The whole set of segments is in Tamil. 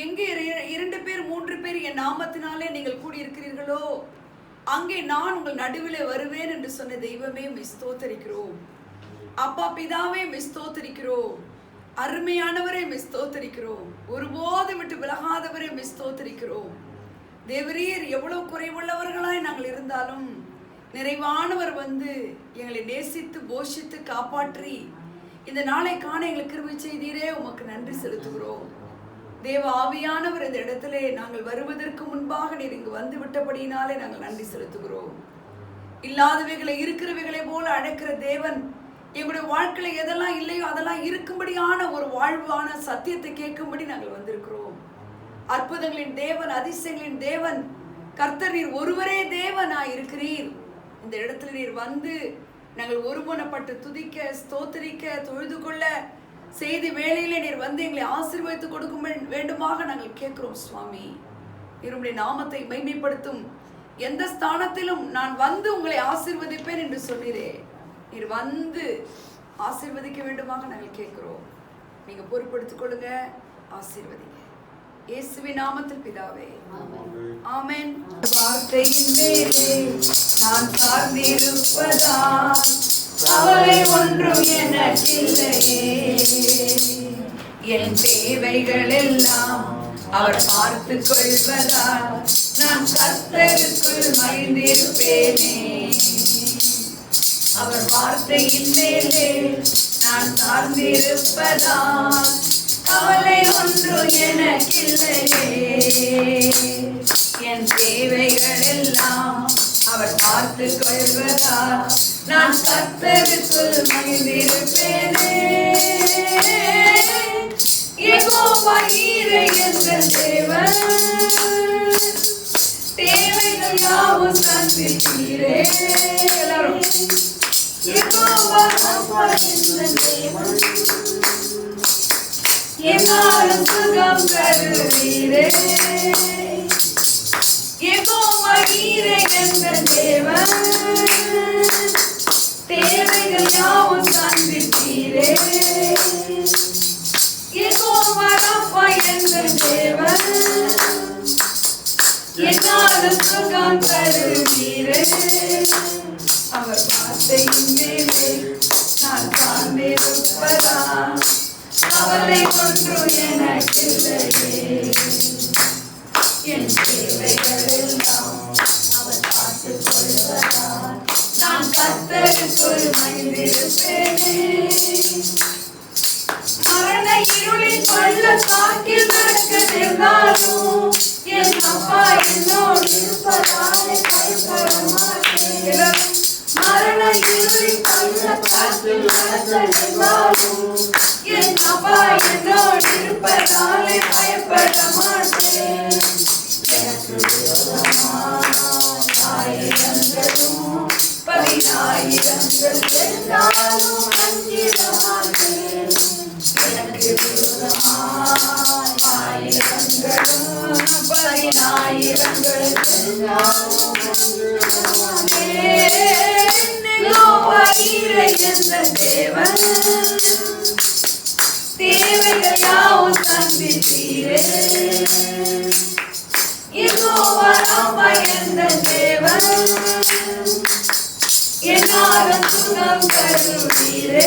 எங்கே 2 பேர் 3 பேர் என் நாமத்தினாலே நீங்கள் கூடியிருக்கிறீர்களோ அங்கே நான் உங்கள் நடுவிலே வருவேன் என்று சொன்ன தெய்வமே உம்மை ஸ்தோத்திரிக்கிறோம். அப்பா பிதாவே உம்மை ஸ்தோத்திரிக்கிறோம். அருமையானவரே உம்மை ஸ்தோத்திரிக்கிறோம். ஒருபோதும் விட்டு விலகாதவரே உம்மை ஸ்தோத்திரிக்கிறோம். தேவரீர் எவ்வளவு குறைவுள்ளவர்களாய் நாங்கள் இருந்தாலும் நிறைவானவர் வந்து எங்களை நேசித்து போஷித்து காப்பாற்றி இந்த நாளை காண எங்களுக்கு கிருபை செய்தீரே, உமக்கு நன்றி செலுத்துகிறோம். தேவ ஆவியானவர் இந்த இடத்திலே நாங்கள் வருவதற்கு முன்பாக நீர் இங்கு வந்து விட்டபடியினாலே நாங்கள் நன்றி செலுத்துகிறோம். இல்லாதவைகளை இருக்கிறவைகளை போல அழைக்கிற தேவன் எங்களுடைய வாழ்க்கையில எதெல்லாம் இல்லையோ அதெல்லாம் இருக்கும்படியான ஒரு வாழ்வான சத்தியத்தை கேட்கும்படி நாங்கள் வந்திருக்கிறோம். அற்புதங்களின் தேவன், அதிசயங்களின் தேவன் கர்த்தர், நீர் ஒருவரே தேவனாய் இருக்கிறீர். இந்த இடத்துல நீர் வந்து நாங்கள் ஒருமனப்பட்டு துதிக்க, ஸ்தோத்திரிக்க, தொழுது கொள்ள செய்தி வேளையிலே நீர் வந்து எங்களை ஆசீர்வதித்து கொடுக்கும் வேண்டுமாக நாங்கள் கேட்கிறோம். சுவாமி, நீருடைய நாமத்தை மகிமைப்படுத்தும் எந்த ஸ்தானத்திலும் நான் வந்து உங்களை ஆசீர்வதிப்பேன் என்று சொன்னீரே, நீர் வந்து ஆசீர்வதிக்க வேண்டுமாக நாங்கள் கேட்கிறோம். நீங்க பொறுப்படுத்திக் கொள்ளுங்க, ஆசீர்வதிங்க. இயேசுவின் நாமத்தில் பிதாவே, ஆமென். வார்த்தையின் மேலே நான் சார்ந்திருப்பதால் கவலை ஒன்றும் எனக்கில்லையே. என் தேவைகள் எல்லாம் அவர் பார்த்து கொள்வதால் நான் கர்த்தருக்குள் மகிழ்ந்திருப்பேனே. அவர் வார்த்தையின் மேலே நான் சார்ந்திருப்பதால் கவலை ஒன்றும் எனக்கில்லையே. என் தேவைகள் எல்லாம் அவர் பார்த்து கொள்வதால் நான் கர்த்தருக்குள் மகிழ்ந்திருப்பேனே. யெகோவா ஈரே எங்கள் தேவன், தேவைகள் யாவும் சந்தித்தீரே. எல்லாரும் யெகோவா அப்பா எங்கள் தேவன், என்னாலும் சுகம் தருவீரே. யெகோவா ஈரே எங்கள் தேவன், தேவைகள் யாவும் சந்தித்தீரே. யெகோவா அப்பா எங்கள் தேவன், என்னாலும் சுகம் தருவீரே. அவர் வார்த்தையின் மேலே நான் சார்ந்திருப்பதால் கவலை ஒன்றும் எனக்கில்லையே. என் தேவைகள் எல்லாம் அவர் பார்த்துக் கொள்வதால் நான் கர்த்தருக்குள் மகிழ்ந்திருப்பேனே. மரண இருளின் பள்ளத்தாக்கில் நடக்க நேர்ந்தாலும் என் அப்பா என்னோடு இருப்பதாலே பயப்பட மாட்டேன். மரண இருளின் பள்ளத்தாக்கில் நடக்க நேர்ந்தாலும் என் அப்பா என்னோடு இருப்பதாலே பயப்பட மாட்டேன். எனக்கு ஆயிரங்களும் 10,000 என்றாலும் அஞ்சிட மாட்டேன். எனக்கு ஆயிரங்களும் 10,000 என்றாலும் அஞ்சிட மாட்டேன். யெகோவா ஈரே எங்கள் தேவன், தேவைகள் யாவும் சந்தித்தீரே. யெகோவா அப்பா எங்கள் தேவன், என்னாலும் சுகம் தருவீரே.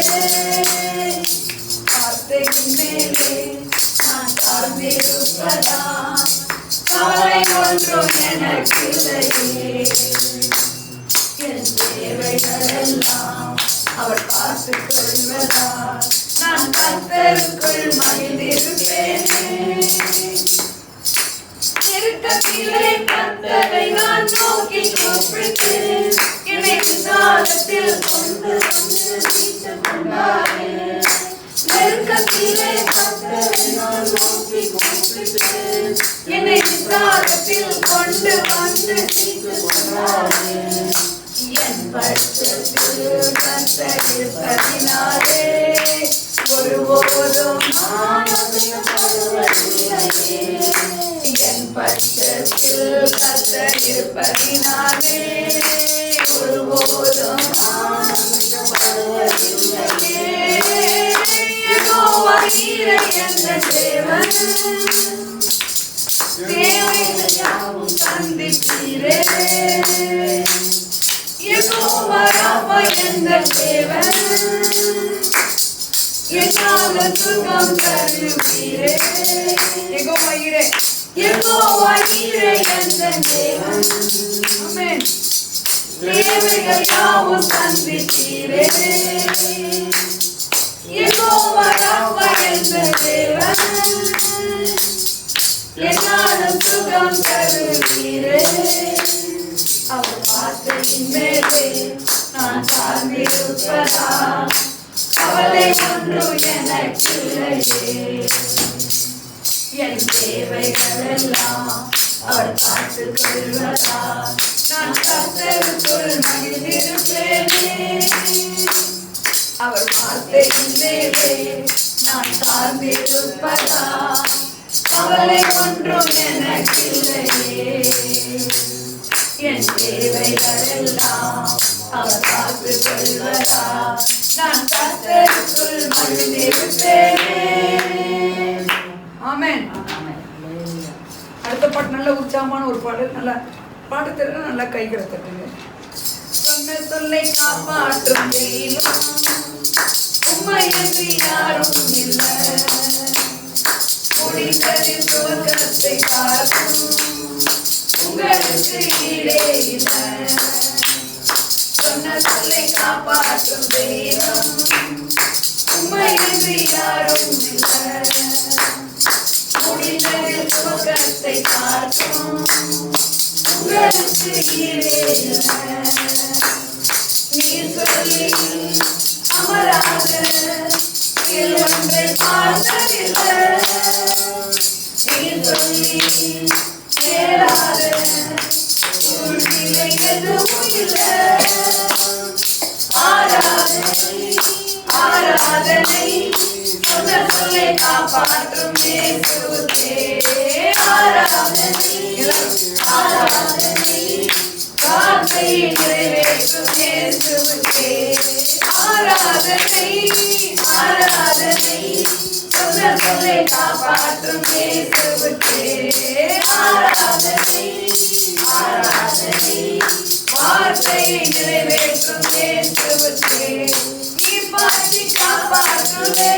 வார்த்தையின் மேலே நான் சார்ந்திருப்பதால் கவலை ஒன்றும் எனக்கில்லையே. என் தேவைகள் எல்லாம் அவர் பார்த்துக் கொள்வதால் நான் கர்த்தருக்குள் மகிழ்ந்திருப்பேனே. நெருக்கத்திலே கர்த்தரை நான் நோக்கி கூப்பிட்டேன். என்னை விசாலத்தில் கொண்டு வந்து மீட்டுக் கொண்டாரே. நெருக்கத்திலே கர்த்தரை நான் நோக்கி கூப்பிட்டேன். என்னை விசாலத்தில் கொண்டு வந்து மீட்டுக் கொண்டாரே. என் பட்சத்தில் கர்த்தர் இருப்பதினாலே ஒருபோதும் நான் அசைக்கப்படுவதில்லையே. என் பட்சத்தில் கர்த்தர் இருப்பதினாலே ஒருபோதும் நான் அசைக்கப்படுவதில்லையே. யெகோவா நீரை எந்த தேவன் தேவைகள் யாவும் சந்திப்பீரே. யெகோவா ராஃபா எந்த தேவன் என்னாலும் சுகம் தருவீரே. யெகோவா ஈரே, யெகோவா ஈரே எந்த தேவன். ஆமென். தேவைகள் யாவும் சந்திப்பீரே. யெகோவா ராஃபா எந்த தேவன் என்னாலும் சுகம் தருவீரே. அவர் வார்த்தையின் மேலே நான் சார்ந்திருப்பதா கவலை ஒன்றும் எனக்கில்லையே. என் தேவைகள் எல்லாம் அவர் பார்த்துக் கொள்வதா நான் கர்த்தருக்குள் மகிழ்ந்திருப்பேனே. அவர் வார்த்தையின் மேலே நான் சார்ந்திருப்பதா கவலை ஒன்றும் எனக்கில்லையே. என் தேவைகள் எல்லாம் அவர் பார்த்துக் கொள்வதா நான் கர்த்தருக்குள் மகிழ்ந்திருப்பேனே. ஆமென். அடுத்த பாட்டு நல்ல உற்சாகமான ஒரு பாடு. நல்லா பாட்டு தெரிஞ்ச நல்லா கைகளை தட்டுங்க. சொன்ன சொல்லை காப்பாற்றும் தெய்வம் உம்மை என்று யாரும் இல்லை. முடிந்ததில் துவக்கத்தை பார்க்கும் உங்களுக்கு ஈடே இல்லை. சொன்ன சொல்லை காப்பாற்றும் தெய்வம் உம்மை என்று யாரும் இல்லை. முடிந்ததில் துவக்கத்தை பார்க்கும் உங்களுக்கு ஈடே இல்லை. நீர் சொல்லி அமராத ஒன்றை பார்த்ததில்லை. நீர் சொல்லி கேளாத சூழ்நிலை எதுவும் இல்லை. ஆராதனை ஆராதனை சொன்ன சொல்லை காப்பாற்றும் இயேசுவுக்கே. ஆராதனை ஆராதனை வார்த்தையை நிறைவேற்றும் இயேசுவுக்கே. ஆராதனை ஆராதனை சொன்ன சொல்லை காப்பாற்றும் இயேசுவுக்கே. ஆராதனை ஆராதனை வார்த்தையை நிறைவேற்றும் இயேசுவுக்கே. நீர் பாற்றி காப்பாற்றுவே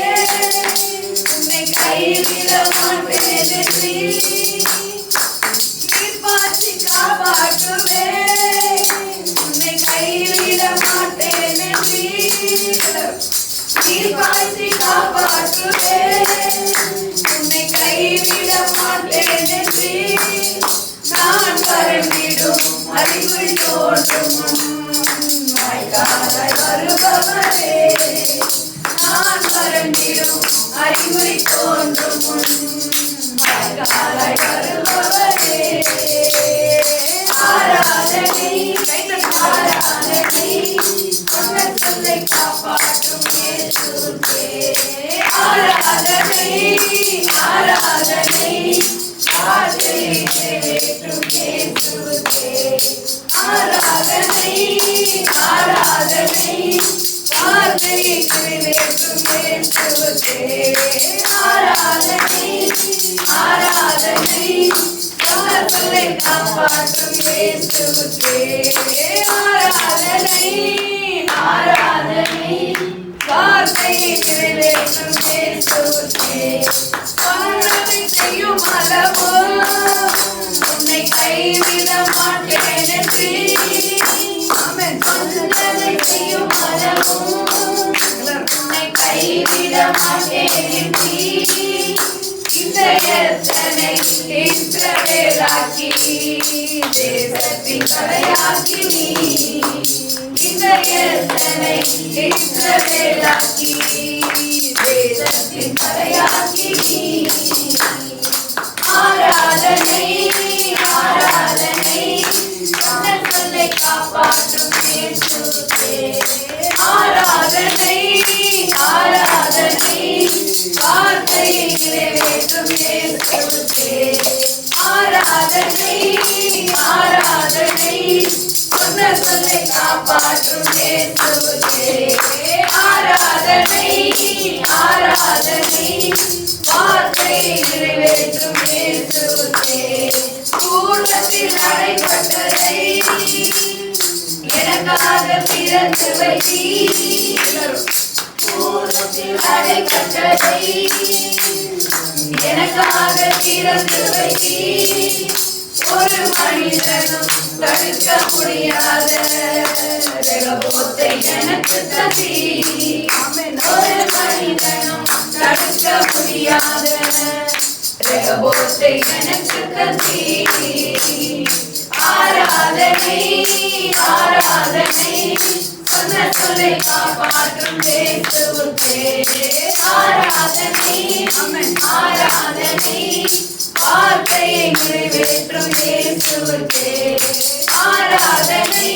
உன்னை கைவிட மாட்டேன் என்று. நீர் பாற்றி காப்பாற்றுவே உன்னை கைவிட மாட்டேன் என்று. நீர் பாற்றி காப்பாற்றுவே உன்னை கைவிட மாட்டேன் என்று. நான் பரம்பிடும் அறிவு தோன்றும் வாய்க்காலாய் வருபவரே. நான் பரம்பிடும் அறிவுரை தோன்றும் வாய்க்காலாய் வருபவரே. ஆராதனை ஆராதனை சொன்ன சொல்லை காப்பாற்றும் இயேசுவுக்கே. ஆராதனை ஆராதனை வார்த்தையை நிறைவேற்றும் இயேசுவுக்கே. ஆராதனை ஆராதனை வார்த்தையை நிறைவேற்றும் இயேசுவுக்கே. ஆராதனை ஆராதனை சொன்ன சொல்லை காப்பாற்றும் இயேசுவுக்கே. ஆராதனை ஆராதனை வார்த்தையை நிறைவேற்றும் இயேசுவுக்கே. சொன்னதை செய்யும் அளவு உன்னை கைவிட மாட்டேன் என்று. ஆமென். சொன்னதை செய்யும் அளவு உன்னை கைவிட மாட்டேன் என்று. இந்த எத்தனை இஸ்ரவேலாக்கி தேசத்தின் தலையாக்கி நீ. இந்த எத்தனை இஸ்ரவேலாக்கி தேசத்தின் தலையாக்கி நீ. ஆராதனை ஆராதனை சொன்ன சொல்லை காப்பாற்றும் இயேசுவுக்கே. ஆராதனை ஆராதனை வார்த்தையை நிறைவேற்றும் இயேசுவுக்கே. ஆராதனை ஆராதனை சொன்ன சொல்லை காப்பாற்றும் இயேசுவுக்கே. ஆராதனை ஆராதனை நிறைவேற்றும் இயேசுவுக்கே பூர்வத்தில் அடைப்பட்டதை எனக்காக திறந்து வைத்தீர். பூர்வத்தில் அடைப்பட்டதை எனக்காக திறந்து வைத்தீர். ஒரு மனிதனும் தடுக்க முடியாத ரெகோபோத்தை எனக்கு தந்தீர். ஒரு மனிதனும் தடுக்க முடியாத ரெகோபோத்தை எனக்கு தந்தீர். ஆராதனை ஆராதனை சொன்ன சொல்லை காப்பாற்றும் இயேசுவுக்கே ஆராதனை ஆராதனை வார்த்தையை நிறைவேற்றும் இயேசுவுக்கே ஆராதனை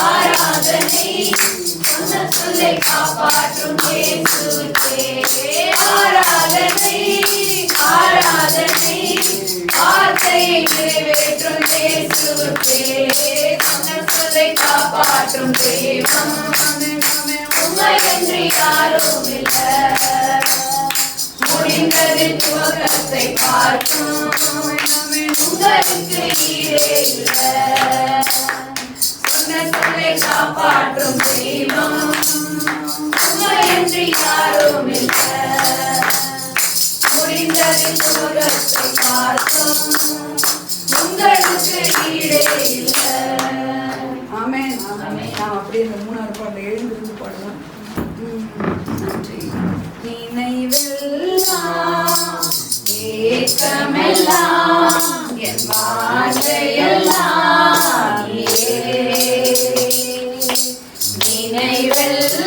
ஆராதனை சொன்ன சொல்லை காப்பாற்றும் இயேசுவுக்கே ஆராதனை ஆராதனை வார்த்தையை நிறைவேற்றும் இயேசுவுக்கே சொன்ன சொல்லை காப்பாற்றும் தெய்வம் உம்மையன்றி யாரும் இல்லை. முடிந்ததில் துவக்கத்தை பார்க்கும் உங்களுக்கு ஈடே இல்லை. சொன்ன சொல்லை காப்பாற்றும் தெய்வம் உம்மையன்றி யாரும் இல்லை. முடிந்ததில் துவக்கத்தை பார்க்கும் உங்களுக்கு ஈடே இல்லை. ஆமென். ஆமென். நாம் அப்படியே இந்த மூணாவது பாடலை எழுந்திருந்து பாடலாம். நினைவெல்லாம் ஏக்கமெல்லாம் என் வாஞ்சையெல்லாம்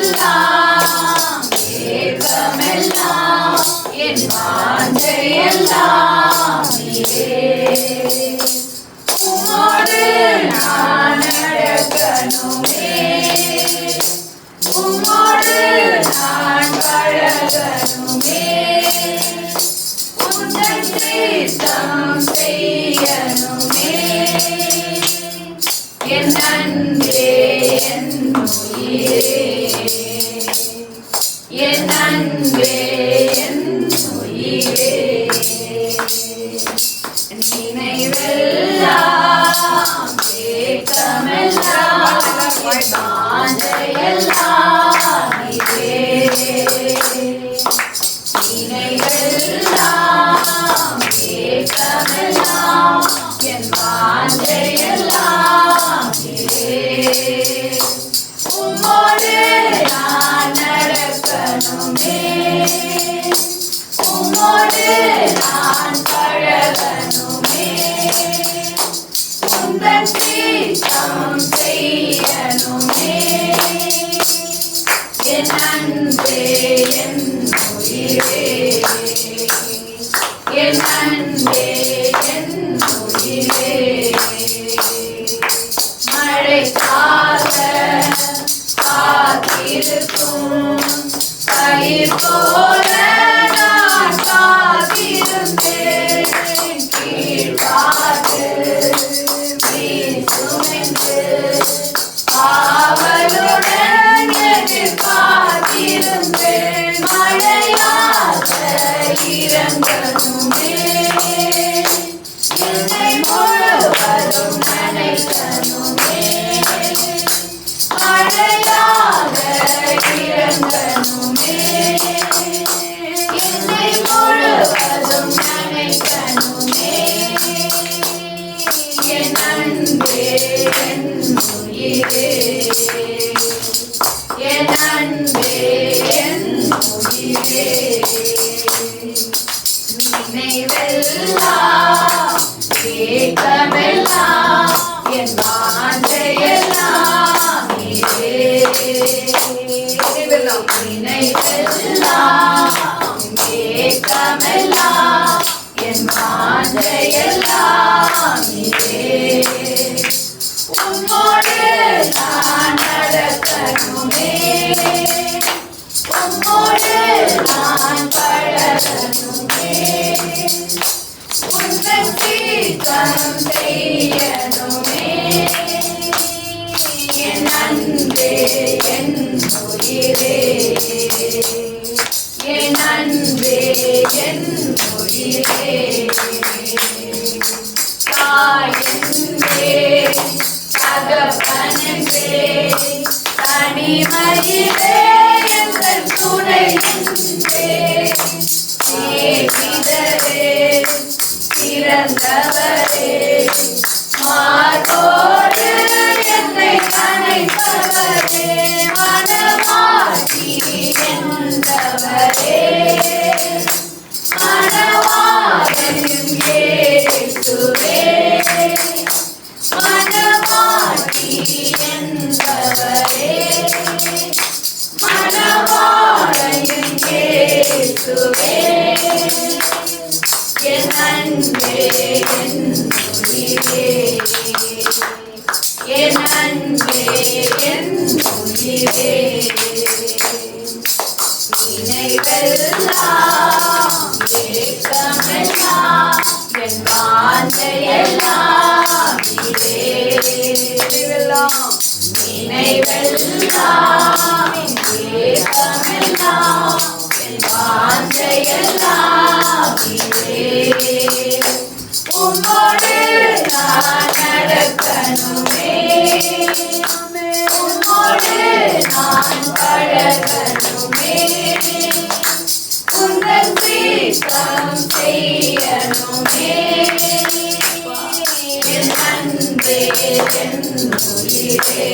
நினைவெல்லாம் ஏக்கமெல்லாம் என் வாஞ்சையெல்லாம் உம்மோடு நான் நடக்கணுமே. உம்மோடு நான் பழகணுமே. உந்தன் சித்தம் செய்யணுமே. என் அன்பே என் உயிரே என் அன்பே என் உயிரே நினைவெல்லாம் ஏக்கமெல்லாம் வாஞ்சையெல்லாம் நினைவெல்லாம் ஏக்கமெல்லாம் என் வாஞ்சையெல்லாம் உம்மோடு நான் நடக்கணுமே. உம்மோடு நான் பழகணுமே. உந்தன் சித்தம் செய்யணுமே. என் அன்பே என் உயிரே என் அன்பே என் உயிரே மழைக்காக காத்திருக்கும் பயிர் போல நான் காத்திருந்தேன். கீழ்காற்று வீசுமென்று ஆவலுடன் எதிர்பார்த்திருந்தேன். மழையாக இறங்கணுமே. என்னை முழுவதும் நனைக்கணுமே. மழையாக இறங்கணுமே. என்னை முழுவதும் நனைக்கணுமே. என் அன்பே என் உயிரே என் அன்பே என் உயிரே நினைவெல்லாம் ஏக்கமெல்லாம் என் வாஞ்சையெல்லாம் நினைவெல்லாம் ஏக்கமெல்லாம் என் வாஞ்சையெல்லாம் உம்மோடு நான் நடக்கணுமே. உம்மோடு நான் பழகணுமே. உந்தன் சித்தம் செய்யணுமே. என் அன்பே என் உயிரே என் அன்பே என் உயிரே தாயென்றே தகப்பனென்றே தனிமையிலே எங்கள் துணை என்றே சிநேகிதரே பிறந்தவரே மார்போடு என்னை அணைப்பவரே மனவாட்டி என்றவரே மனவாளன் இயேசுவே மனவாட்டி என்றவரே மனவாளன் இயேசுவே என் அன்பே என் உயிரே என் அன்பே என் உயிரே நினைவெல்லாம் ஏக்கமெல்லாம் என் வாஞ்சையெல்லாம் நினைவெல்லாம் ஏக்கமெல்லாம் என் வாஞ்சையெல்லாம் உம்மோடு நான் நடக்கணுமே உம்மோடு நான் பழகணுமே உந்தன் சித்தம் செய்யணுமே என் அன்பே என் உயிரே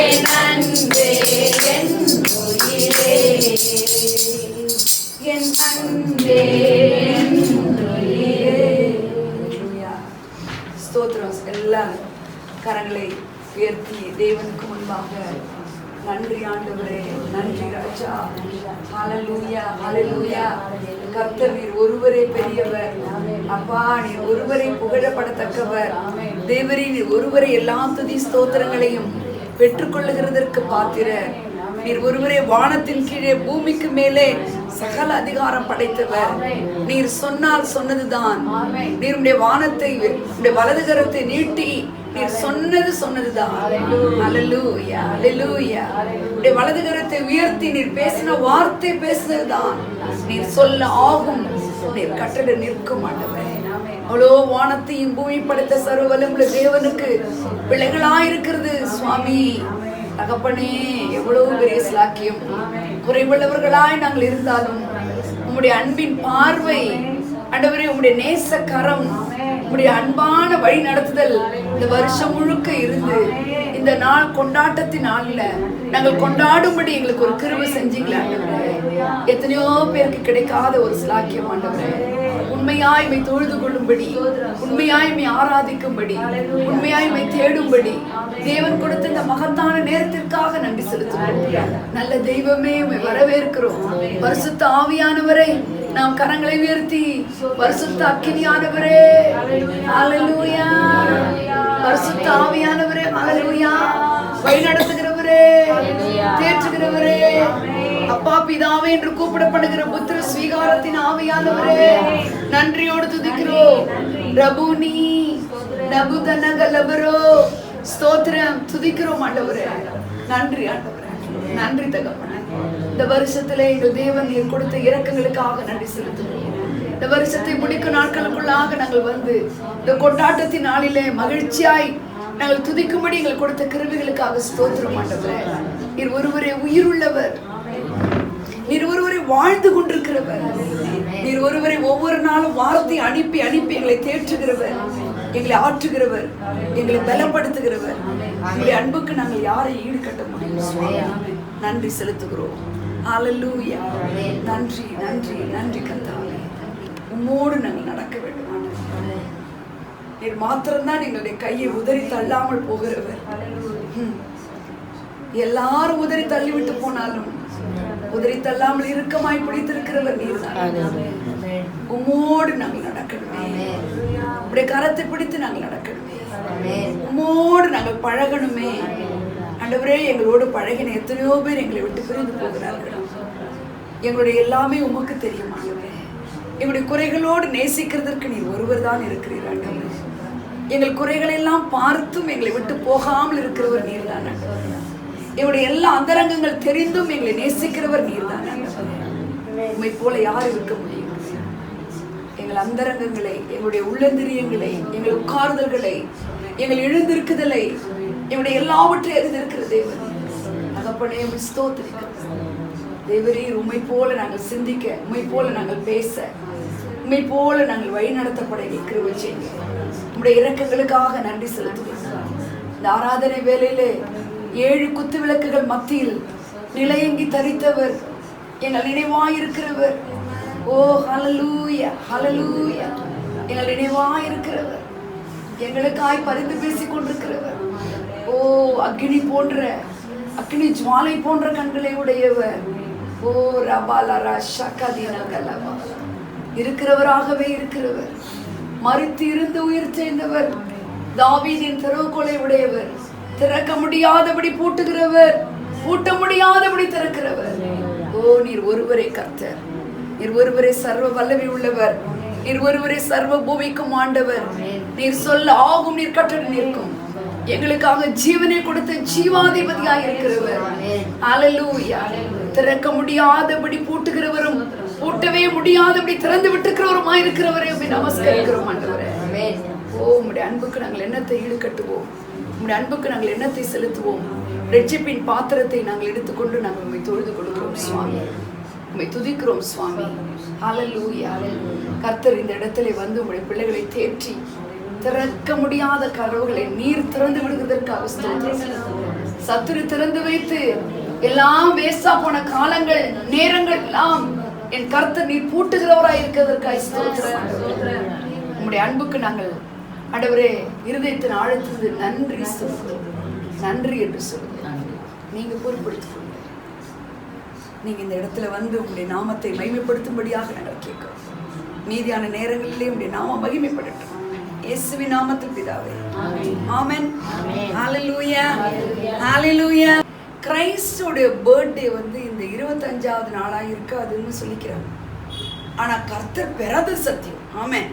என் அன்பே என் உயிரே என் அன்பே என் உயிரே. ஸ்தோத்திரம். எல்லா கரங்களை உயர்த்தி தேவனுக்கு முன்பாக நன்றி ஆண்டவரே, நன்றி ராஜா. ஹல்லேலூயா, ஹல்லேலூயா. கர்த்தர் நீர் ஒருவரே பெரியவர். அப்பா நீர் ஒருவரை புகழப்படத்தக்கவர். தேவரே நீர் ஒருவரை எல்லா துதி ஸ்தோத்திரங்களையும் பெற்றுக்கொள்ளுகிறதற்கு பாத்திரர். நீர் ஒருவரே வானத்தின் கீழே பூமிக்கு மேலே சகல அதிகாரம் படைத்தவர். நீர் சொன்னால் சொன்னதுதான். நீர் உடைய வானத்தை உடைய வலதுகரத்தை நீட்டி நீர் சொன்னதுதான். ஹல்லேலூயா, ஹல்லேலூயா. உடைய வலதுகரத்தை உயர்த்தி நீர் பேசின வார்த்தை பேசினதுதான். நீர் சொல்ல ஆகும், நீர் கட்டளை நிற்கும் ஆண்டவரே. அவ்வளோ வானத்தையும் பூமி படைத்த சர்வ வல்லமையுள்ள தேவனுக்கு பிள்ளைகளாயிருக்கிறது சுவாமி. தகப்பனே, எவ்வளவு பெரிய ஸ்லாக்கியம். குறைவுள்ளவர்களாய் நாங்கள் இருந்தாலும் உம்முடைய அன்பின் பார்வை ஆண்டவரே, உம்முடைய நேச கரம், உம்முடைய அன்பான வழி நடத்துதல் இந்த வருஷம் முழுக்க இருந்து இந்த நாள் கொண்டாட்டத்தின் நாள்ல நாங்கள் கொண்டாடும்படி எங்களுக்கு ஒரு கிருபை செஞ்சீங்களா ஆண்டவரே. எத்தனையோ பேருக்கு கிடைக்காத ஒரு ஸ்லாக்கியம் ஆண்டவரே. உண்மையாய்மை தொழுது கொள்ளும்படி, உண்மையாய்மை ஆராதிக்கும்படி, உண்மையாய்மை தேடும்படி தேவன் கொடுத்த இந்த மகத்தான நேரத்திற்காக நன்றி செலுத்துகிறோம். நல்ல தெய்வமே, உம்மை வரவேற்கிறோம். பரிசுத்த ஆவியானவரை நாம் கரங்களை உயர்த்தி, பரிசுத்த அக்கினியானவரே ஹல்லேலூயா, பரிசுத்த ஆவியானவரே ஹல்லேலூயா, வழி நடத்துகிறவரே, தேற்றுகிறவரே, அப்பா பிதாவே என்று கூப்பிடப்படுகிற புத்திர ஸ்வீகாரத்தின் ஆவியானவரே நன்றியோடு துதிக்கிறோம். ரபுனி நபுதனகலபரோ ஸ்தோத்திரம் துதிக்கிறோம் ஆண்டவரே. நன்றி ஆண்டவரே, நன்றி தகப்பனே. இந்த வருஷத்துல எங்கள் தேவன் நீர் கொடுத்த இரக்கங்களுக்காக நன்றி செலுத்துகிறோம். இந்த வருஷத்தை முடிக்கும் நாட்களுக்குள்ளாக நாங்கள் வந்து இந்த கொண்டாட்டத்தின் நாளிலே மகிழ்ச்சியாய் நாங்கள் துதிக்கும்படி எங்களுக்கு கொடுத்த கிருபைகளுக்காக ஸ்தோத்திரம் ஆண்டவரே. நீர் ஒருவரே உயிருள்ளவர், நீர் ஒருவரை வாழ்ந்து கொண்டிருக்கிறவர், நீர் ஒருவரை ஒவ்வொரு நாளும் வார்த்தை அனுப்பி அனுப்பி எங்களை தேற்றுகிறவர், எங்களை ஆற்றுகிறவர், எங்களை பலப்படுத்துகிறவர். உங்களுடைய அன்புக்கு நாங்கள் யாரை ஈடுகட்ட முடியும்? நன்றி செலுத்துகிறோம். ஹல்லேலூயா. நன்றி நன்றி நன்றி கர்த்தாவே. உம்மோடு நாங்கள் நடக்க வேண்டும். நீர் மாத்திரம்தான் எங்களுடைய கையை உதறி தள்ளாமல் போகிறவர். எல்லாரும் உதறி தள்ளிவிட்டு போனாலும் உதறி தள்ளாமல் இறுக்கமாய் பிடித்திருக்கிறவர் நீர் தான். உம்மோடு நாங்கள் நடக்கணுமே, உடைய கரத்தை பிடித்து நாங்கள் நடக்கணுமே, உம்மோடு நாங்கள் பழகணுமே. ஆண்டவரே, எங்களோடு பழகின எத்தனையோ பேர் எங்களை விட்டு பிரிந்து போகிறார்கள். எங்களுடைய எல்லாமே உமக்கு தெரியும் ஆண்டவரே. எங்களுடைய குறைகளோடு நேசிக்கிறதற்கு நீர் ஒருவர் தான் இருக்கிறீர் ஆண்டவரே. எங்கள் குறைகளை எல்லாம் பார்த்தும் எங்களை விட்டு போகாமல் இருக்கிறவர் நீர் தான் ஆண்டவரே. எங்களுடைய எல்லா அந்தரங்கங்கள் தெரிந்தும் எங்களை நேசிக்கிறவர் நீர் தான் ஆண்டவரே. உம்மை போல யார் இருக்க முடியும்? எங்கள் அந்தரங்கங்களை, எங்களுடைய உள்ளந்திரியங்களை, எங்கள் உட்கார்தல்களை, எங்கள் எழுந்திருக்குதலை, எங்களுடைய எல்லாவற்றையும் அறிந்திருக்கிற தேவன் தகப்பனே ஸ்தோத்திரிக்கிறோம். தேவரீர் உம்மை போல நாங்கள் சிந்திக்க, உம்மை போல நாங்கள் பேச, உம்மை போல நாங்கள் வழி நடத்தப்பட கிருபை செய்யுங்க. உம்முடைய இரக்கங்களுக்காக நன்றி செலுத்துகிறோம். இந்த ஆராதனை வேளையிலே 7 குத்து விளக்குகள் மத்தியில் நிலையங்கி தரித்தவர், எங்கள் நினைவாயிருக்கிறவர். ஓ ஹல்லேலூயா, ஹல்லேலூயா. எங்கள் நினைவாயிருக்கிறவர், எங்களுக்காய் பரிந்து பேசிக் கொண்டிருக்கிறவர். ஓ அக்னி போன்ற, அக்னி ஜுவாலை போன்ற கண்களை உடையவர். ஓ ரபாலரா ஷகதினகலவா, இருக்கிறவராகவே இருக்கிறவர், மரித்து இருந்து உயிர் சேர்ந்தவர், தாவீதின் திறவுகோலை உடையவர், திறக்க முடியாதபடி பூட்டுகிறவர், பூட்ட முடியாதபடி திறக்கிறவர். ஓ நீர் ஒருவரே கர்த்தர், நீர் ஒருவரே சர்வ வல்லமை உள்ளவர், நீர் ஒருவரே சர்வ பூமிக்கும் ஆண்டவர். நீர் சொல்ல ஆகும், நீர் கட்டளை நிற்கும். எங்களுக்காக ஜீவனை கொடுத்த ஜீவாதிபதியாய் இருக்கிறவர். ஹல்லேலூயா. திறக்க முடியாதபடி பூட்டுகிறவரும், பூட்டவே முடியாதபடி திறந்து விட்டுக்கிறவருமாய் இருக்கிறவரே நமஸ்கரிக்கிறோம் ஆண்டவரே. ஓ உம்முடைய அன்புக்கு நாங்கள் எண்ணத்தை ஈடுகட்டுவோம், உம்முடைய அன்புக்கு நாங்கள் எண்ணத்தை செலுத்துவோம். ரட்சிப்பின் பாத்திரத்தை நாங்கள் எடுத்துக்கொண்டு நாங்கள் உம்மை தொழுது கொடுக்கிறோம் சுவாமி, உம்மை துதிக்கிறோம் சுவாமி. ஹல்லேலூயா. கர்த்தர் இந்த இடத்திலே வந்து உம்முடைய பிள்ளைகளை தேற்றி திறக்க முடியாத கதவுகளை நீர் திறந்து விடுவதற்காக ஸ்தோத்திரம். சத்துரு திறந்து வைத்து எல்லாம் வேஸ்டா போன காலங்கள், நேரங்கள் எல்லாம் என் கர்த்தர் நீர் பூட்டுகிறவராய் இருக்கிறதற்காக ஸ்தோத்திரம். உம்முடைய அன்புக்கு நாங்கள் ஆண்டவரே இருதயத்தின் ஆழத்திலிருந்து நன்றி சொல்கிறோம், நன்றி என்று சொல்கிறோம். நீங்க பொறுப்படுத்திக் கொள்ளுங்க. நீங்க இந்த இடத்துல வந்து உங்களுடைய நாமத்தை மகிமைப்படுத்தும்படியாக நாங்கள் கேட்கிறோம். மீதியான நேரங்களிலே உங்களுடைய நாமம் மகிமைப்படட்டும். இயேசுவின் நாமத்தில் பிதாவே, ஆமென். ஹல்லேலூயா, ஹல்லேலூயா. கிறிஸ்துவோட பர்த்டே வந்து இந்த 25வது நாளா இருக்காதுன்னு சொல்லிக்கிறாங்க. ஆனா கர்த்தர் பிறந்த சத்தியம். ஆமென்.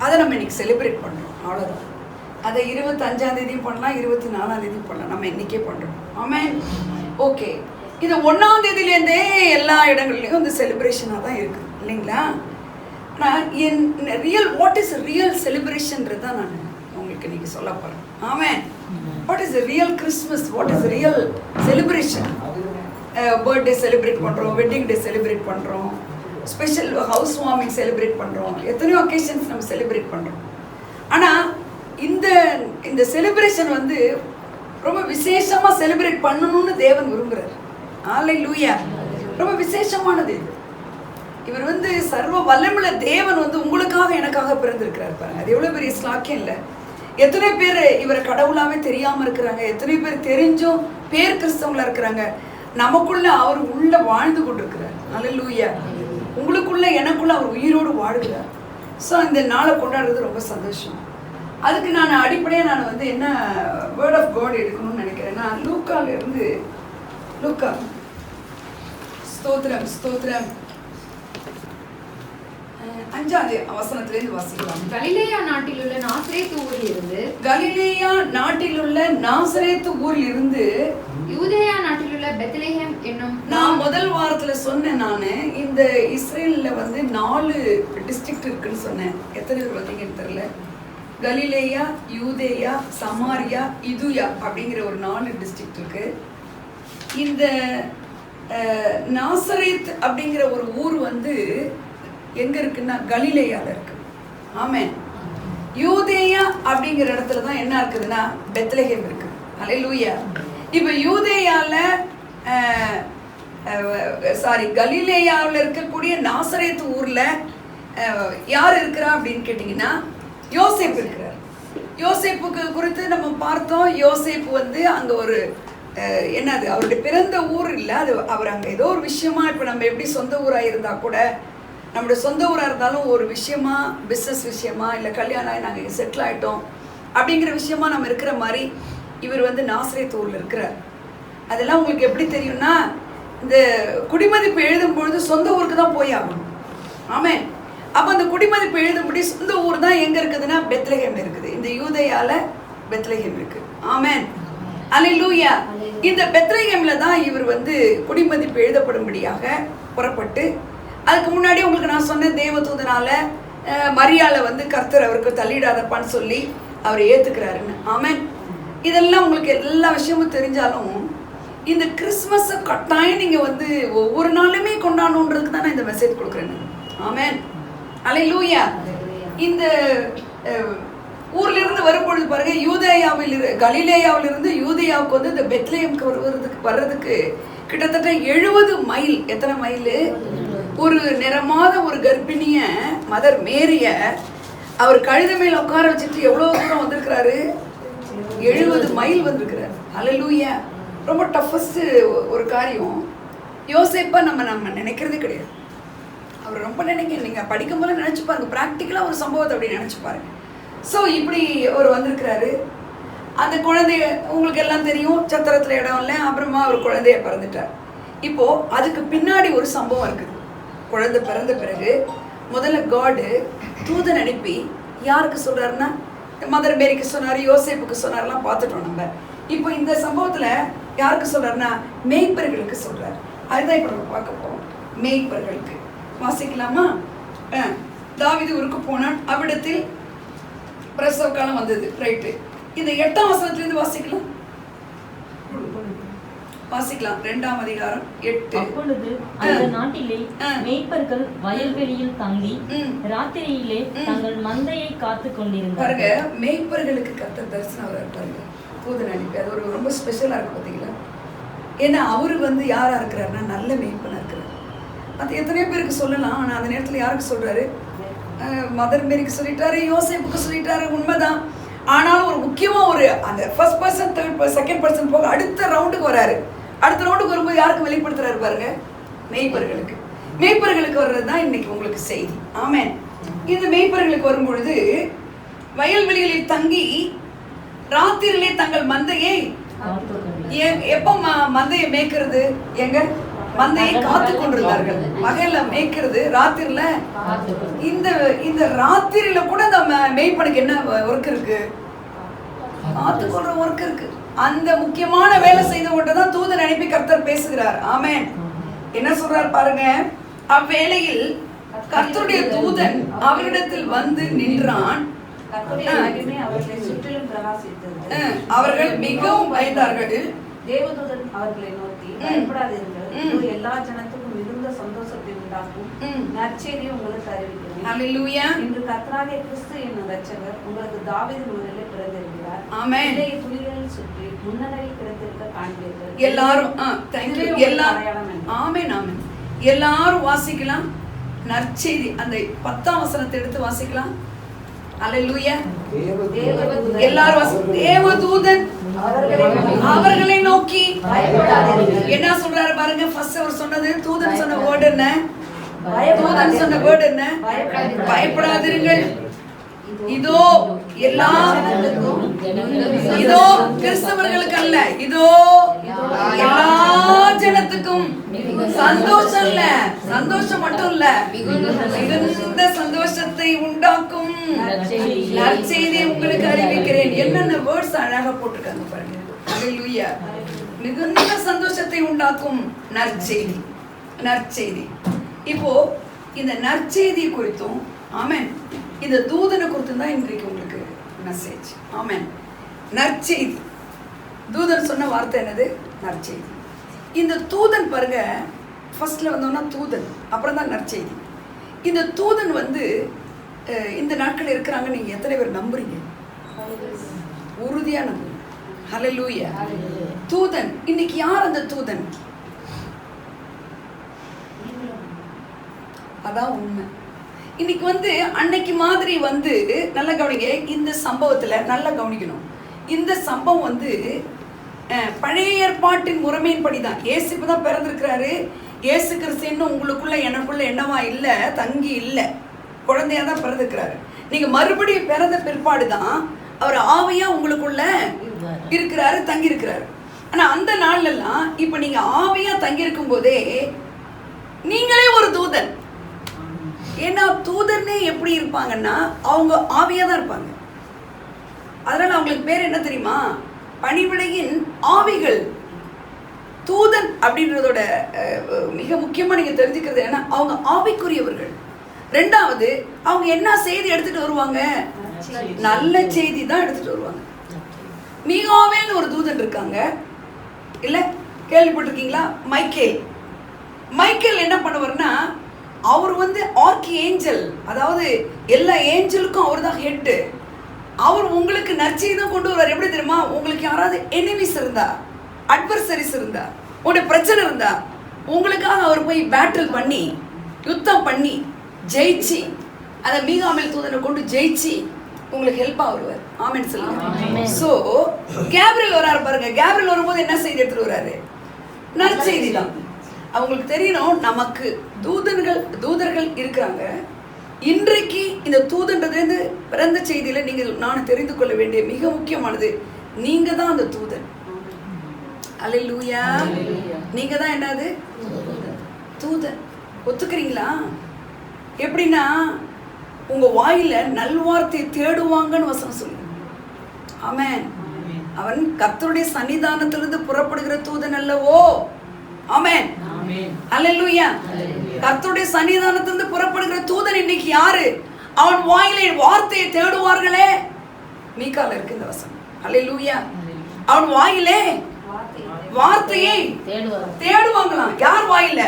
அதை நம்ம இன்னைக்கு செலிப்ரேட் பண்றோம், அவ்வளவுதான். அதை 25ஆம் தேதியும் பண்ணலாம், 24ஆம் தேதியும் பண்ணலாம். நம்ம இன்னைக்கே பண்றோம். ஆமென். ஓகே. இது 1ஆம் தேதியிலேருந்தே எல்லா இடங்கள்லையும் இந்த செலிப்ரேஷனாக தான் இருக்குது இல்லைங்களா? ஆனால் என் ரியல் வாட் இஸ் ரியல் செலிப்ரேஷன்றது தான் நான் உங்களுக்கு இன்னைக்கு சொல்ல போகிறேன். Amen. What is real Christmas, what is real celebration? Birthday celebrate பண்ணுறோம், வெட்டிங் டே செலிப்ரேட் பண்ணுறோம், ஸ்பெஷல் ஹவுஸ் வார்மிங் செலிப்ரேட் பண்ணுறோம், எத்தனையோ ஒகேஷன்ஸ் நம்ம செலிப்ரேட் பண்ணுறோம். ஆனால் இந்த செலிப்ரேஷன் வந்து ரொம்ப விசேஷமாக செலிப்ரேட் பண்ணணும்னு தேவன் விரும்புகிறார். ஹல்லேலூயா. ரொம்ப விசேஷமானது இது. இவர் வந்து சர்வ வல்லமுள்ள தேவன் வந்து உங்களுக்காக எனக்காக பிறந்திருக்கிறார் பாருங்க. அது எவ்வளோ பெரிய ஸ்லாக்கியம் இல்லை? எத்தனை பேர் இவரை கடவுளாவே தெரியாமல் இருக்கிறாங்க, எத்தனை பேர் தெரிஞ்சும் பேர் கிறிஸ்தவங்களா இருக்கிறாங்க. நமக்குள்ள அவர் உள்ள வாழ்ந்து கொண்டிருக்கிறார். ஹல்லேலூயா. உங்களுக்குள்ள எனக்குள்ள அவர் உயிரோடு வாழ்கிறார். ஸோ இந்த நாளை கொண்டாடுறது ரொம்ப சந்தோஷம். அதுக்கு நான் அடிப்படையாக நான் வந்து என்ன வேர்ட் ஆஃப் காட் எடுக்கணும்னு நினைக்கிறேன்னா, லூக்காலிருந்து, லூக்கா ஸ்தோத்திரம் ஸ்தோத்திரம் 5ஆம் வசனத்திலிருந்து வாசிக்கலாம். கலிலேயா நாட்டிலுள்ள நாசரேத்து ஊரிலிருந்து, கலிலேயா நாட்டிலுள்ள நாசரேத்து ஊரிலிருந்து, யூதேயா நாட்டிலுள்ள பெத்லெஹேம் என்னும், நான் முதல் வாரத்துல சொன்னேன். நான் இந்த இஸ்ரேல்ல வந்து 4 டிஸ்ட்ரிக்ட் இருக்குன்னு சொன்னேன். எத்தனை பேர் வந்தீங்கன்னு தெரியல. கலிலேயா, யூதேயா, சமாரியா, இதுயா அப்படிங்கிற ஒரு 4 டிஸ்ட்ரிக்ட் இருக்கு. இந்த நாசரேத் அப்படிங்கிற ஒரு ஊர் வந்து எங்க இருக்குன்னா கலிலேயால இருக்கு. ஆமென். யூதேயா அப்படிங்கிற இடத்துல தான் என்ன இருக்குதுன்னா பெத்லெஹேம் இருக்கு. ஹல்லேலூயா. இப்போ யூதேயால கலிலேயாவில் இருக்கக்கூடிய நாசரேத் ஊர்ல யார் இருக்கிறா அப்படின்னு கேட்டீங்கன்னா யோசேப்பு இருக்கிறார். யோசேப்புக்கு குறித்து நம்ம பார்த்தோம். யோசேப்பு வந்து அங்க ஒரு என்னது அவருடைய பிறந்த ஊர் இல்லை, அது அவர் அங்கே ஏதோ ஒரு விஷயமா, இப்போ நம்ம எப்படி சொந்த ஊராக இருந்தால் கூட, நம்மளுடைய சொந்த ஊராக இருந்தாலும் ஒரு விஷயமா, பிஸ்னஸ் விஷயமா, இல்லை கல்யாணம் ஆகி நாங்கள் செட்டில் ஆகிட்டோம் அப்படிங்கிற விஷயமா நம்ம இருக்கிற மாதிரி இவர் வந்து நாசரேத் ஊரில் இருக்கிறார். அதெல்லாம் உங்களுக்கு எப்படி தெரியும்னா, இந்த குடிமதிப்பு எழுதும்பொழுது சொந்த ஊருக்கு தான் போய் ஆகணும். ஆமென். அப்போ அந்த குடிமதிப்பு எழுதும்படி சொந்த ஊர் தான் எங்கே இருக்குதுன்னா பெத்லெஹேம் இருக்குது. இந்த யூதேயால பெத்லெஹேம் இருக்கு. ஆமென். அல்லேலூயா. இந்த பெத்லெஹேம்ல தான் இவர் வந்து குடிமதிப்பு எழுதப்படும்படியாக புறப்பட்டு, அதுக்கு முன்னாடி உங்களுக்கு நான் சொன்ன தேவதூதனால மரியாதை வந்து கர்த்தர் அவருக்கு தள்ளிடாதப்பான்னு சொல்லி அவரை ஏத்துக்கிறாருன்னு. ஆமென். இதெல்லாம் உங்களுக்கு எல்லா விஷயமும் தெரிஞ்சாலும் இந்த கிறிஸ்மஸை கட்டாயம் நீங்க வந்து ஒவ்வொரு நாளுமே கொண்டாடணுன்றதுக்கு தான் நான் இந்த மெசேஜ் கொடுக்குறேன். ஆமென். அல்லேலூயா. இந்த ஊர்ல இருந்து வரும்பொழுது பாருங்க, கலிலேயாவிலிருந்து யூதேயாவுக்கு வந்து இந்த பெத்லெஹேமுக்கு வர்றதுக்கு கிட்டத்தட்ட 70 மைல். எத்தனை மைல்? ஒரு நிறமாத ஒரு கர்ப்பிணிய மதர் மேரிய அவர் கழுத மேல உட்கார வச்சுட்டு எவ்வளவு தூரம் வந்திருக்கிறாரு? 70 மைல் வந்திருக்கிறார். அல்லேலூயா. ரொம்ப டஃபஸ்ட் ஒரு காரியம். யோசேப்பா நம்ம நினைக்கிறதே கிடையாது. அவர் ரொம்ப நீங்க படிக்கும் போல நினைச்சு பாருங்க, பிராக்டிக்கலா ஒரு சம்பவத்தை அப்படி நினைச்சு பாருங்க. ஸோ இப்படி அவர் வந்திருக்கிறாரு. அந்த குழந்தைய உங்களுக்கு எல்லாம் தெரியும், சத்திரத்துல இடம் இல்லை, அப்புறமா அவர் குழந்தைய பிறந்துட்டார். இப்போ அதுக்கு பின்னாடி ஒரு சம்பவம் இருக்குது. குழந்தை பிறந்த பிறகு முதல்ல காடு தூதன் அனுப்பி யாருக்கு சொல்றாருன்னா மதர் மேரிக்கு சொன்னாரு, யோசேப்புக்கு சொன்னாரெல்லாம் பார்த்துட்டோம் நம்ம. இப்போ இந்த சம்பவத்துல யாருக்கு சொல்றாருன்னா மேய்ப்பர்களுக்கு சொல்றாரு. அதுதான் இப்போ நம்ம பார்க்க போறோம். மேய்ப்பர்களுக்கு வாசிக்கலாமா? தாவீது ஊருக்கு போனான், அவ்விடத்தில் பிரசவ காலம் வந்தது. ரைட்டு. இந்த 8ஆம் வசனத்திலிருந்து வாசிக்கலாம். 2ஆம் அதிகாரம் 8. அப்பொழுது அந்த நாட்டிலே மேய்ப்பர்கள் வயல்வெளியில் தங்கி ராத்திரியிலே தங்கள் மந்தையை காத்து கொண்டிருந்தார்கள். பாருங்க, மேய்ப்பர்களுக்கு கர்த்தர் தரிசனம் வர்றாரு பாருங்க, தூதன் அனுப்பி. அது ஒரு ரொம்ப ஸ்பெஷலா இருக்கு பாத்தீங்களா? ஏன்னா அவரு வந்து யாரா இருக்கிறாருன்னா நல்ல மேய்ப்பனா இருக்கிறார். அது எத்தனையோ பேருக்கு சொல்லலாம். ஆனா அந்த நேரத்துல யாருக்கு சொல்றாரு? மதர் மேரிக்கு சொல்லிட்டாரு, யோசேப்புக்கு சொல்லிட்டாரு, உண்மைதான். ஆனாலும் ஒரு முக்கியமா ஒரு அந்த ஃபர்ஸ்ட் பர்சன், செகண்ட் பர்சன் போக அடுத்த ரவுண்டுக்கு வராரு. அடுத்த ரவுண்டுக்கு வரும்போது யாருக்கு வெளிப்படுத்துறாரு பாருங்க? மேய்ப்பர்களுக்கு. மேய்ப்பர்களுக்கு வர்றதுதான் இன்னைக்கு உங்களுக்கு செய்தி. ஆமென். இந்த மேய்ப்பர்களுக்கு வரும்பொழுது வயல்வெளிகளில் தங்கி ராத்திரியிலே தங்கள் மந்தையை எப்ப மந்தையை மேய்க்கிறது? எங்க மந்தையை காத்து கொண்டிருந்தார்கள். பகல்ல மேய்க்கிறது, ராத்திரில. இந்த ராத்திரியில கூட நம்ம மேய்ப்பனுக்கு என்ன ஒர்க் இருக்கு? காத்து கொள்ற ஒர்க் இருக்கு. அந்த முக்கியமான வேலை செய்து கொண்டுதான் தூதன் அனுப்பி கர்த்தர் பேசுகிறார். ஆமென். என்ன சொல்றார் பாருங்க, அவ்வேளையில் கர்த்தருடைய தூதன் அவரிடத்தில் வந்து நின்றான். அவர்கள் மிகவும் பயந்தார்கள். தேவதூதன் அவர்களை நோக்கி, பயப்படாதீர்கள், எல்லா ஜனத்துக்கும் மிகுந்த சந்தோஷத்தை உண்டாக்கும் நற்செய்தி உங்களுக்கு அறிவிக்கிறேன். அல்லேலூயா. இன்று கர்த்தராகிய கிறிஸ்து என்னும் இரட்சகர் உங்களுக்கு தாவீதின் ஊரிலே பிறந்திருக்கிறார். ஆமென். இளைய துளிகளில் சுற்றி முன்னணியில் கிடந்திருக்க காண்பீர்கள். எல்லாரும் ஆமென் ஆமென். எல்லாரும் வாசிக்கலாம் நற்செய்தி. அந்த 10ஆம் வசனத்தை எடுத்து வாசிக்கலாம். அல்லேலூயா. எல்லாரும் தேவதூதன் அவர்களை நோக்கி என்ன சொல்றாரு பாருங்க. ஃபர்ஸ்ட் அவர் சொன்னது, தூதன் சொன்ன வேர்ட் என்ன? தூதன் சொன்ன வேர்ட் என்ன? பயப்படாதீர்கள், இதோ எல்லா, இதோ கிறிஸ்தவர்களுக்கு அல்ல, இதோ எல்லா ஜனத்துக்கும். சந்தோஷம் இல்ல, சந்தோஷம் மட்டும் இல்ல, மிகுந்த சந்தோஷத்தை உண்டாக்கும் நற்செய்தியை உங்களுக்கு அறிவிக்கிறேன். என்னென்ன வேர்ட்ஸ் அழகா போட்டிருக்காங்க பாருங்க. அல்லேலூயா. மிகுந்த சந்தோஷத்தை உண்டாக்கும் நற்செய்தி. நற்செய்தி. இப்போ இந்த நற்செய்தி குறித்தும், ஆமென், இந்த தூதனை குறித்தும் தான் இன்றைக்கு உங்களுக்கு மெசேஜ். ஆமென். நற்செய்தி. தூதன் சொன்ன வார்த்தை என்னது? நற்செய்தி. இந்த தூதன் பாருங்க, ஃபர்ஸ்ட்ல வந்தோம்னா தூதன், அப்புறம் தான் நற்செய்தி. இந்த தூதன் வந்து இந்த நாட்கள் இருக்கிறாங்க. நீங்க எத்தனை பேர் நம்புறீங்க? உறுதியா நம்புறீங்க. ஹல்லேலூயா. தூதன். இன்னைக்கு யார் அந்த தூதன்? அதான் உண்மை. இன்னைக்கு வந்து அன்னைக்கு மாதிரி வந்து நல்ல கவனிங்க. இந்த சம்பவத்துல நல்லா கவனிக்கணும். இந்த சம்பவம் வந்து பழைய ஏற்பாட்டின் முறைமையின்படி தான். இயேசு இப்பதான் பிறந்திருக்கிறாரு. இயேசு கிறிஸ்து இன்னும் உங்களுக்குள்ள எனக்குள்ள என்னவா இல்லை, தங்கி இல்லை, குழந்தையா தான் பிறந்திருக்கிறாரு. நீங்க மறுபடியும் பிறந்த பிற்பாடு தான் அவர் ஆவியா உங்களுக்குள்ள இருக்கிறாரு, தங்கி இருக்கிறாரு. ஆனா அந்த நாள்ல எல்லாம் இப்ப நீங்க ஆவியா தங்கி இருக்கும் போதே நீங்களே ஒரு தூதன். ஏன்னா தூதர்னே எப்படி இருப்பாங்கன்னா அவங்க ஆவியா தான் இருப்பாங்க. அதனால அவங்களுக்கு பேர் என்ன தெரியுமா? பணிவிடையின் ஆவிகள். தூதன் அப்படின்றதோட மிக முக்கியமா நீங்க தெரிஞ்சுக்கிறது ஏன்னா அவங்க ஆவிக்குரியவர்கள். ரெண்டாவது அவங்க என்ன செய்தி எடுத்துட்டு வருவாங்க? நல்ல செய்தி தான் எடுத்துட்டு வருவாங்க. மீகாவேல் ஒரு தூதன் இருக்காங்க இல்ல, கேள்விப்பட்டிருக்கீங்களா? மைக்கேல் என்ன பண்ணுவார்னா, அவர் ஆர்கி ஏஞ்சல், அதாவது எல்லா ஏஞ்சலுக்கும் அவர் தான் ஹெட். அவர் உங்களுக்கு நற்செய்தி தான் கொண்டு வருவார். எப்படி தெரியுமா? உங்களுக்கு யாராவது எனிமிஸ் இருந்தா, அட்வர்சரிஸ் இருந்தா, உங்களுடைய பிரச்சனை இருந்தா, உங்களுக்காக அவர் போய் பேட்டில் பண்ணி யுத்தம் பண்ணி ஜெயிச்சு அந்த மீகாவேல் தூதனை கொண்டு ஜெயிச்சு உங்களுக்கு ஹெல்ப்பா வருவார். ஆமென் சொல்லுங்க. சோ கேப்ரியல் வராரு பாருங்க. கேப்ரியல் வரும்போது என்ன செய்தி எடுத்துட்டு வராரு? நற்செய்தி தான். அவங்களுக்கு தெரியணும், நமக்கு தூதர்கள் இருக்கிறாங்க. இன்றைக்கு இந்த தூதன்றது பிறந்த செய்தியில நான் தெரிந்து கொள்ள வேண்டிய மிக முக்கியமானது, நீங்க தான் அந்த தூதன். அல்லேலூயா. நீங்க தான் என்னது? தூதன். ஒத்துக்கிறீங்களா? எப்படின்னா, உங்க வாயில நல்வார்த்தை தேடுவாங்கன்னு வசனம் சொல்லுங்க. ஆமென். அவன் கர்த்தருடைய சன்னிதானத்திலிருந்து புறப்படுகிற தூதன் அல்லவோ? ஆமென். அல்லேலூயா. கர்த்தருடைய சன்னிதானத்திலிருந்து புறப்படுகிற தூதன் இன்னைக்கு யாரு? அவன் வாயிலே வார்த்தையை தேடுவார்களே. மீகால இருக்கு இந்த வசனம். அல்லேலூயா. அவன் வாயிலே வார்த்தையை தேடுவாங்களாம். யார் வாயில?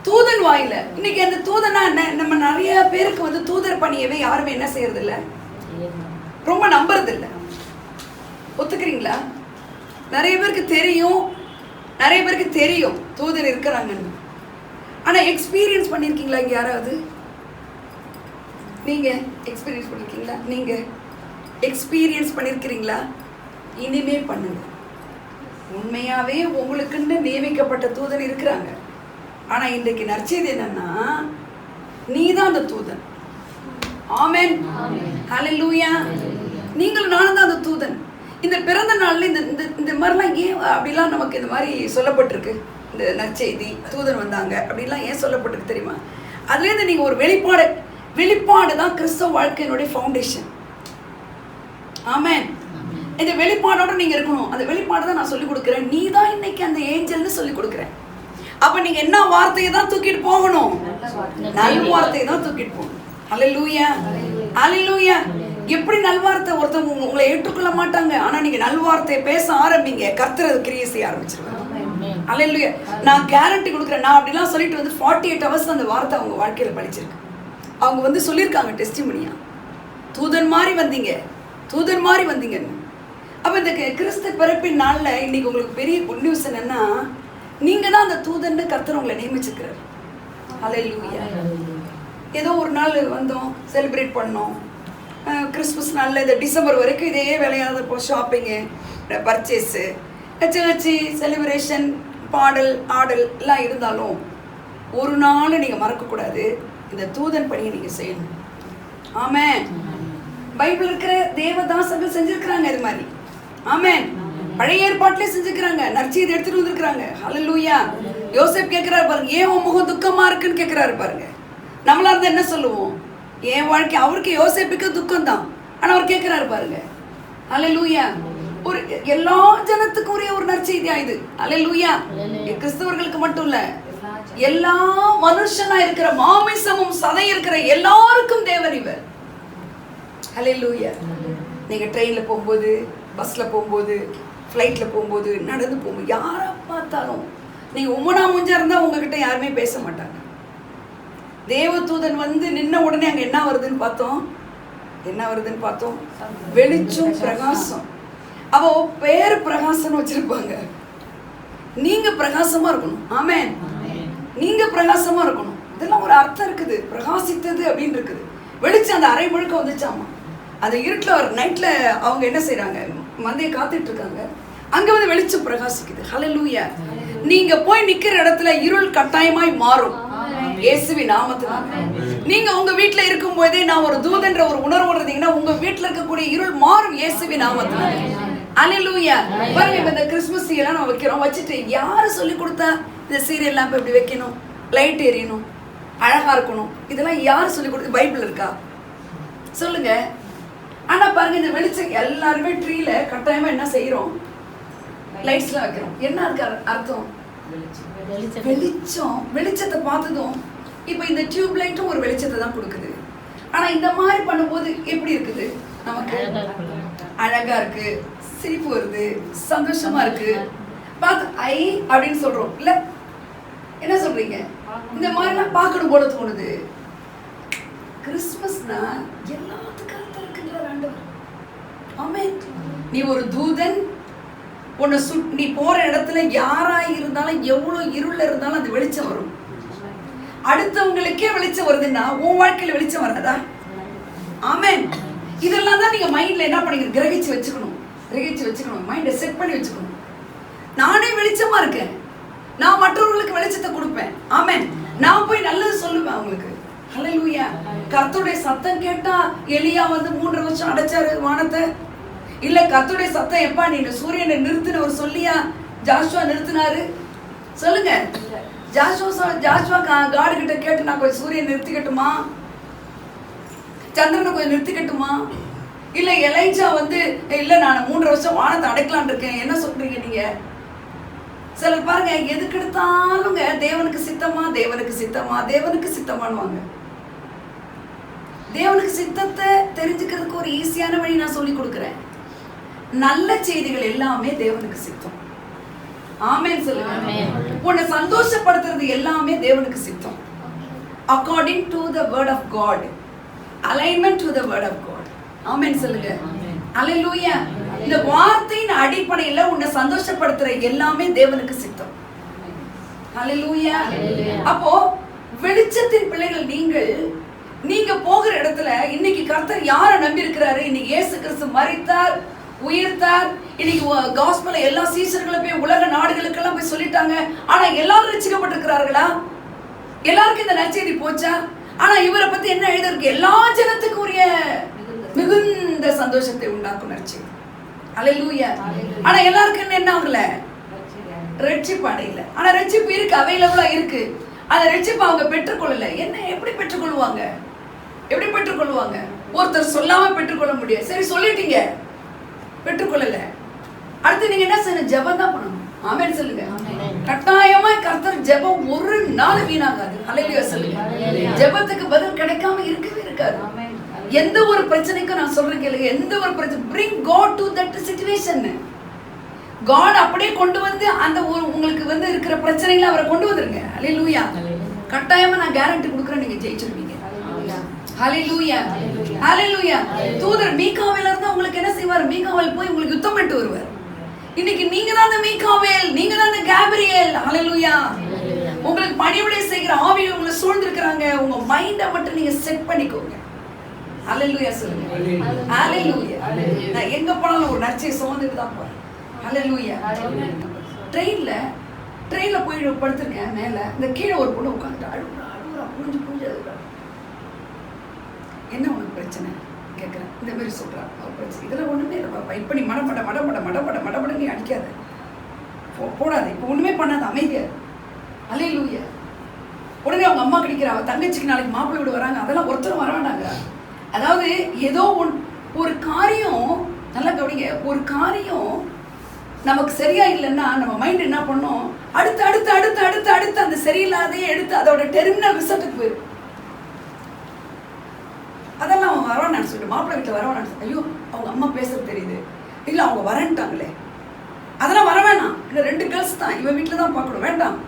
தூதன் வாயில. இன்னைக்கு அந்த தூதனா என்ன? நம்ம நிறைய பேருக்கு தூதர் பணியவே யாருமே என்ன செய்யறது இல்ல, ரொம்ப நம்புறது இல்ல. ஒத்துக்கிறீங்களா? நிறைய பேருக்கு தெரியும் தூதர் இருக்கிறாங்கன்னு. ஆனா எக்ஸ்பீரியன்ஸ் பண்ணிருக்கீங்களா? இங்க யாராவது நீங்க எக்ஸ்பீரியன்ஸ் பண்ணிருக்கீங்களா? நீங்க எக்ஸ்பீரியன்ஸ் பண்ணிருக்கிறீங்களா? இனிமே பண்ணுங்க. உண்மையாவே உங்களுக்குன்னு நியமிக்கப்பட்ட தூதன் இருக்கிறாங்க. ஆனா இன்றைக்கு நற்செய்தி என்னன்னா, நீதான் அந்த தூதன். ஆமென். ஹல்லேலூயா. நீங்களும் நானும் தான் அந்த தூதன். இந்த பிறந்த நாள்ல இந்த மாதிரிலாம் ஏன் அப்படிலாம் நமக்கு இந்த மாதிரி சொல்லப்பட்டிருக்கு? இந்த நற்செய்தி தூதன் வந்தாங்க அப்படிலாம் ஏன் சொல்லப்பட்டிருக்கு தெரியுமா? அதுலேருந்து நீங்க ஒரு வெளிப்பாடு தான் கிறிஸ்தவ வாழ்க்கையினுடைய ஃபவுண்டேஷன். ஆமென். இந்த வெளிப்பாடோட நீங்க இருக்கணும். அந்த வெளிப்பாடு தான் நான் சொல்லிக் கொடுக்குறேன். நீ தான் இன்னைக்கு அந்த ஏஞ்சல்னு சொல்லிக் கொடுக்குறேன். அப்ப நீங்க என்ன வார்த்தையை தான் தூக்கிட்டு போகணும்? நல்வார்த்தையை தான் தூக்கிட்டு போகணும். அல்லேலூயா. அல்லேலூயா. எப்படி நல்வார்த்தை? ஒருத்தவங்க உங்களை ஏற்றுக்கொள்ள மாட்டாங்க. ஆனா நீங்க நல்வார்த்தையை பேச ஆரம்பிங்க, கர்த்தர் கிரியை செய்ய ஆரம்பிச்சிருவாங்க. அல்லேலூயா. நான் கேரண்டி கொடுக்குறேன். நான் அப்படிலாம் சொல்லிட்டு 48 hours அந்த வார்த்தை அவங்க வாழ்க்கையில படிச்சிருக்கு. அவங்க சொல்லியிருக்காங்க டெஸ்டிமனியா, தூதன் மாதிரி வந்தீங்கன்னு. அப்ப இந்த கிறிஸ்து பிறப்பின் நாள்ல இன்னைக்கு உங்களுக்கு பெரிய குட் நியூஸ் என்னன்னா, நீங்க தான் அந்த தூதன்னு கர்த்தர் உங்களை நியமிச்சிருக்கிறார். அல்லேலூயா. ஏதோ ஒரு நாள் வந்தோம், செலிப்ரேட் பண்ணோம். கிறிஸ்மஸ் நாளில் இந்த டிசம்பர் வரைக்கும் இதே வேலையாத இப்போ ஷாப்பிங்கு, பர்ச்சேஸு, சர்ச்சு செலிப்ரேஷன், பாடல் ஆடல் எல்லாம் இருந்தாலும் ஒரு நாள் நீங்கள் மறக்கக்கூடாது, இந்த தூதன் பணியை நீங்கள் செய்யணும். ஆமென். பைபிள் இருக்கிற தேவதாசர்கள் செஞ்சிருக்கிறாங்க இது மாதிரி. ஆமென். பழைய ஏற்பாட்டிலே செஞ்சுக்கிறாங்க, நற்செய்தி எடுத்துட்டு வந்திருக்கிறாங்க. ஹல்லேலூயா. யோசேப் கேட்கிறாரு பாருங்க, ஏன் உன் முகம் துக்கமா இருக்குன்னு கேட்கிறாரு பாருங்க. நம்மளா இருந்தா என்ன சொல்லுவோம்? என் வாழ்க்கை, அவருக்கு யோசேப்புக்கு துக்கம் தான், ஆனா அவர் கேட்கிறாரு பாருங்க. ஹல்லேலூயா. ஒரு எல்லா ஜனத்துக்கும் உரிய ஒரு நற்செய்தியா இது. ஹல்லேலூயா. கிறிஸ்தவர்களுக்கு மட்டும் இல்ல, எல்லா மனுஷனா இருக்கிற மாமிசமும் சதை இருக்கிற எல்லாருக்கும் தேவன் இவர். ஹல்லேலூயா. நீங்க ட்ரெயின்ல போகும்போது, பஸ்ல போகும்போது, ஃப்ளைட்ல போகும்போது, நடந்து போகும்போது, யாரை பார்த்தாலும் நீங்க உம்மனா முஞ்சா இருந்தா உங்ககிட்ட யாருமே பேச மாட்டாங்க. தேவதூதன் நின்ன உடனே அங்க என்ன வருதுன்னு பார்த்தோம்? வெளிச்சம், பிரகாசம். அவ பேர் பிரகாசம் வச்சிருப்பாங்க. நீங்க பிரகாசமா இருக்கணும். ஆமென். நீங்க பிரகாசமா இருக்கணும். இதெல்லாம் ஒரு அர்த்தம் இருக்குது. பிரகாசித்தது அப்படின்னு இருக்குது. வெளிச்சம் அந்த அரை முழுக்க வந்துச்சாமா. அந்த இருட்டுல ஒரு நைட்ல அவங்க என்ன செய்யறாங்க? மந்தையை காத்துட்டு இருக்காங்க. அங்க வெளிச்சம் பிரகாசிக்குது. ஹல்லேலூயா. நீங்க போய் நிக்கிற இடத்துல இருள் கட்டாயமாய் மாறும் இயேசுவின் நாமத்தினால. நீங்க உங்க வீட்டுல இருக்கும் போதே நான் ஒரு தூதன்ற ஒரு உணர்வு இருந்தீங்கன்னா உங்க வீட்டுல இருக்கக்கூடிய இருள் மாறும் இயேசுவின் நாமத்தினால. அல்லேலூயா. பாருங்க, இந்த கிறிஸ்மஸ் எல்லாம் நம்ம வைக்கிறோம். வச்சுட்டு யாரு சொல்லி கொடுத்தா இந்த சீரியல் லாம்ப் எப்படி வைக்கணும், லைட் எரியணும், அழகா இருக்கணும், இதெல்லாம் யாரு சொல்லி கொடுத்து? பைபிள் இருக்கா? சொல்லுங்க. ஆனா பாருங்க, இந்த வெளிச்சம் எல்லாருமே ட்ரீல கட்டாயமா என்ன செய்யறோம்? லைட்ஸ் எல்லாம் வைக்கிறோம். என்ன இருக்கு அர்த்தம்? வெளிச்சம். வெளிச்சத்தை பார்த்ததும் இப்போ இந்த டியூப் லைட்டும் ஒரு வெளிச்சத்தை தான் கொடுக்குது. ஆனா இந்த மாதிரி பண்ணும்போது எப்படி இருக்குது? நமக்கு அழகா இருக்கு, சிரிப்பு வருது, சந்தோஷமா இருக்கு, பார்த்து ஐ அப்படின்னு சொல்றோம் இல்ல? என்ன சொல்றீங்க? இந்த மாதிரிலாம் பார்க்கணும் போல தோணுது. கிறிஸ்துமஸ்னா எல்லாத்துக்கும் அர்த்தம் இருக்குன்றார் ஆண்டவர். ஆமென். நீ ஒரு தூதன், உன்னை நீ போற இடத்துல யாரா இருந்தாலும் எவ்வளவு இருள இருந்தாலும் அந்த வெளிச்சம் வரும். அடுத்தவங்களுக்கே வெளிச்சம் வருதுன்னா உன் வாழ்க்கையில வெளிச்சம் வராதா? ஆமென். இதெல்லாம் தான் நீங்க மைண்ட்ல என்ன பண்ணீங்க? கிரகிச்சு வச்சுக்கணும், மைண்டை செட் பண்ணி வச்சுக்கணும். நானே வெளிச்சமா இருக்கேன், நான் மற்றவர்களுக்கு வெளிச்சத்தை கொடுப்பேன். ஆமென். நான் போய் நல்லது சொல்லுவேன் அவங்களுக்கு. ஹல்லேலூயா. கர்த்தருடைய சத்தம் கேட்டா எலியா வந்து 3 வருஷம் அடைச்சாரு வானத்தை? இல்ல கர்த்தருடைய சத்தம் எப்பா நீ சூரியனை நிறுத்தினவர் சொல்லியா ஜாஷுவா நிறுத்தினாரு? சொல்லுங்க. ஜாஷுவா காடு கிட்ட கேட்டு நான் கொஞ்சம் சூரியனை நிறுத்திக்கட்டுமா, சந்திரனை கொஞ்சம் நிறுத்திக்கட்டுமா? இல்ல எலைஜா வந்து இல்ல நான் 3 வருஷம் வானத்தை அடைக்கலான் இருக்கேன், என்ன சொல்றீங்க நீங்க? சிலர் பாருங்க எதுக்கு எடுத்தாலுங்க தேவனுக்கு சித்தமா தேவனுக்கு சித்தமா தேவனுக்கு சித்தமானுவாங்க. தேவனுக்கு சித்தத்தை தெரிஞ்சுக்கிறதுக்கு ஒரு ஈஸியான வழி நான் சொல்லி கொடுக்குறேன். நல்ல செய்திகள் எல்லாமே தேவனுக்கு சித்தம். ஆமென் சொல்லுங்க. உன்னை சந்தோஷப்படுத்துறது எல்லாமே தேவனுக்கு சித்தம். according to the word of God, alignment to the word of God. ஆமென் சொல்லுங்க. அல்லேலூயா. இந்த வார்த்தையின் அடிப்படையில உன்னை சந்தோஷப்படுத்துற எல்லாமே தேவனுக்கு சித்தம். அல்லேலூயா. அப்போ வெளிச்சத்தின் பிள்ளைகள் நீங்க போகிற இடத்துல இன்னைக்கு கர்த்தர் யாரை நம்பி இருக்கிறாரு? இன்னைக்கு இயேசு கிறிஸ்து மரித்தார், உயிர்த்தார். இன்னைக்கு காஸ்பலை எல்லா சீசர்களும் போய் உலக நாடுகளுக்கெல்லாம் போய் சொல்லிட்டாங்க. ஆனா எல்லாரும் ரட்சிக்கப்பட்டிருக்கிறார்களா? எல்லாருக்கும் இந்த நற்செய்தி போச்சா? ஆனா இவரை பத்தி என்ன எழுதிருக்கு? எல்லா ஜனத்துக்கும் உரிய மிகுந்த சந்தோஷத்தை உண்டாக்கும் நற்செய்தி. அல்லேலூயா. ஆனா எல்லாருக்கும் என்ன ஆகல? ரட்சிப்பு அடையல. ஆனா ரட்சிப்பு இருக்கு, அவைலபிளா இருக்கு. அந்த ரட்சிப்பு அவங்க பெற்றுக்கொள்ளல. என்ன எப்படி பெற்றுக்கொள்வாங்க? ஒருத்தர் சொல்லாம பெற்றுக்கொள்ள முடியாது. சரி சொல்லிட்டீங்க, பெற்றுக்கொள்ளல. அடுத்து நீங்க என்ன செய்யணும்? ஜெபம் தான் பண்ணணும். ஆமென் சொல்லுங்க. கட்டாயமா கர்த்தர் ஜெபம் ஒரு நாள் வீணாகாது. அல்லேலூயா சொல்லுங்க. ஜெபத்துக்கு பதில் கிடைக்காம இருக்கவே இருக்காது. எந்த ஒரு பிரச்சனைக்கும் நான் சொல்றேன் கேளுங்க, எந்த ஒரு பிரச்சனை bring God to that situation. God அப்படியே கொண்டு வந்து அந்த உங்களுக்கு வந்து இருக்கிற பிரச்சனைகளை அவரை கொண்டு வந்துருங்க. அல்லேலூயா. கட்டாயமா நான் கேரண்டி கொடுக்குறேன், நீங்க ஜெயிச்சிருவீங்க. ஹல்லேலூயா. ஹல்லேலூயா. தூதர் மீகாவேல் இருந்தா உங்களுக்கு என்ன செய்வார்? மீகாவேல் போய் உங்களுக்கு யுத்தம் பண்ணிட்டு வருவார். இன்னைக்கு நீங்க தான் அந்த மீகாவேல், நீங்க தான் அந்த கேப்ரியேல். ஹல்லேலூயா. உங்களுக்கு பணிவிடை செய்கிற ஆவி உங்களை சூழ்ந்திருக்கிறாங்க. உங்க மைண்டை மட்டும் நீங்க செட் பண்ணிக்கோங்க. ஹல்லேலூயா சொல்லுங்க. ஹல்லேலூயா. நான் எங்க போனாலும் ஒரு நற்செய்தி சுமந்துட்டு தான் போறேன். ஹல்லேலூயா. ட்ரெயின்ல போய் படுத்திருக்கேன் மேல. இந்த கீழே ஒரு பொண்ணு உட்காந்துட்டு அழுகுறா புரிஞ்சு அழுகுறா. என்ன உனக்கு பிரச்சனை கேட்குறேன். இந்த மாதிரி சொல்றா அவர் பிரச்சனை. இதெல்லாம் ஒண்ணுமே இல்லை. இப்ப நீ மடப்பட நீ அடிக்காத, போடாது, இப்போ ஒண்ணுமே பண்ணாத, அமைதியா. அல்லேலூயா. உடனே அவங்க அம்மா கிடைக்கிறா, அவ தங்கச்சிக்கு நாளைக்கு மாப்பிள்ளை வீடு வராங்க, அதெல்லாம் ஒருத்தரும் வர வேண்டாங்க. அதாவது ஏதோ ஒரு காரியம், நல்லா கவனிங்க, ஒரு காரியம் நமக்கு சரியா இல்லைன்னா நம்ம மைண்ட் என்ன பண்ணோம்? அடுத்து அந்த சரியில்லாதையே எடுத்து அதோட டெர்மினல் ரிசல்ட்டுக்கு போயிடும். அதெல்லாம் அவங்க வரவான்னு சொல்லிட்டு மாப்பிள்ளை வீட்டில் வரவான்னு, ஐயோ அவங்க அம்மா பேசுறது தெரியுது, இல்லை அவங்க வரேன்ட்டாங்களே, அதெல்லாம் வர வேணாம். இல்லை 2 கேர்ள்ஸ் தான், இவன் வீட்டில் தான் பார்க்கணும், வேண்டாம்.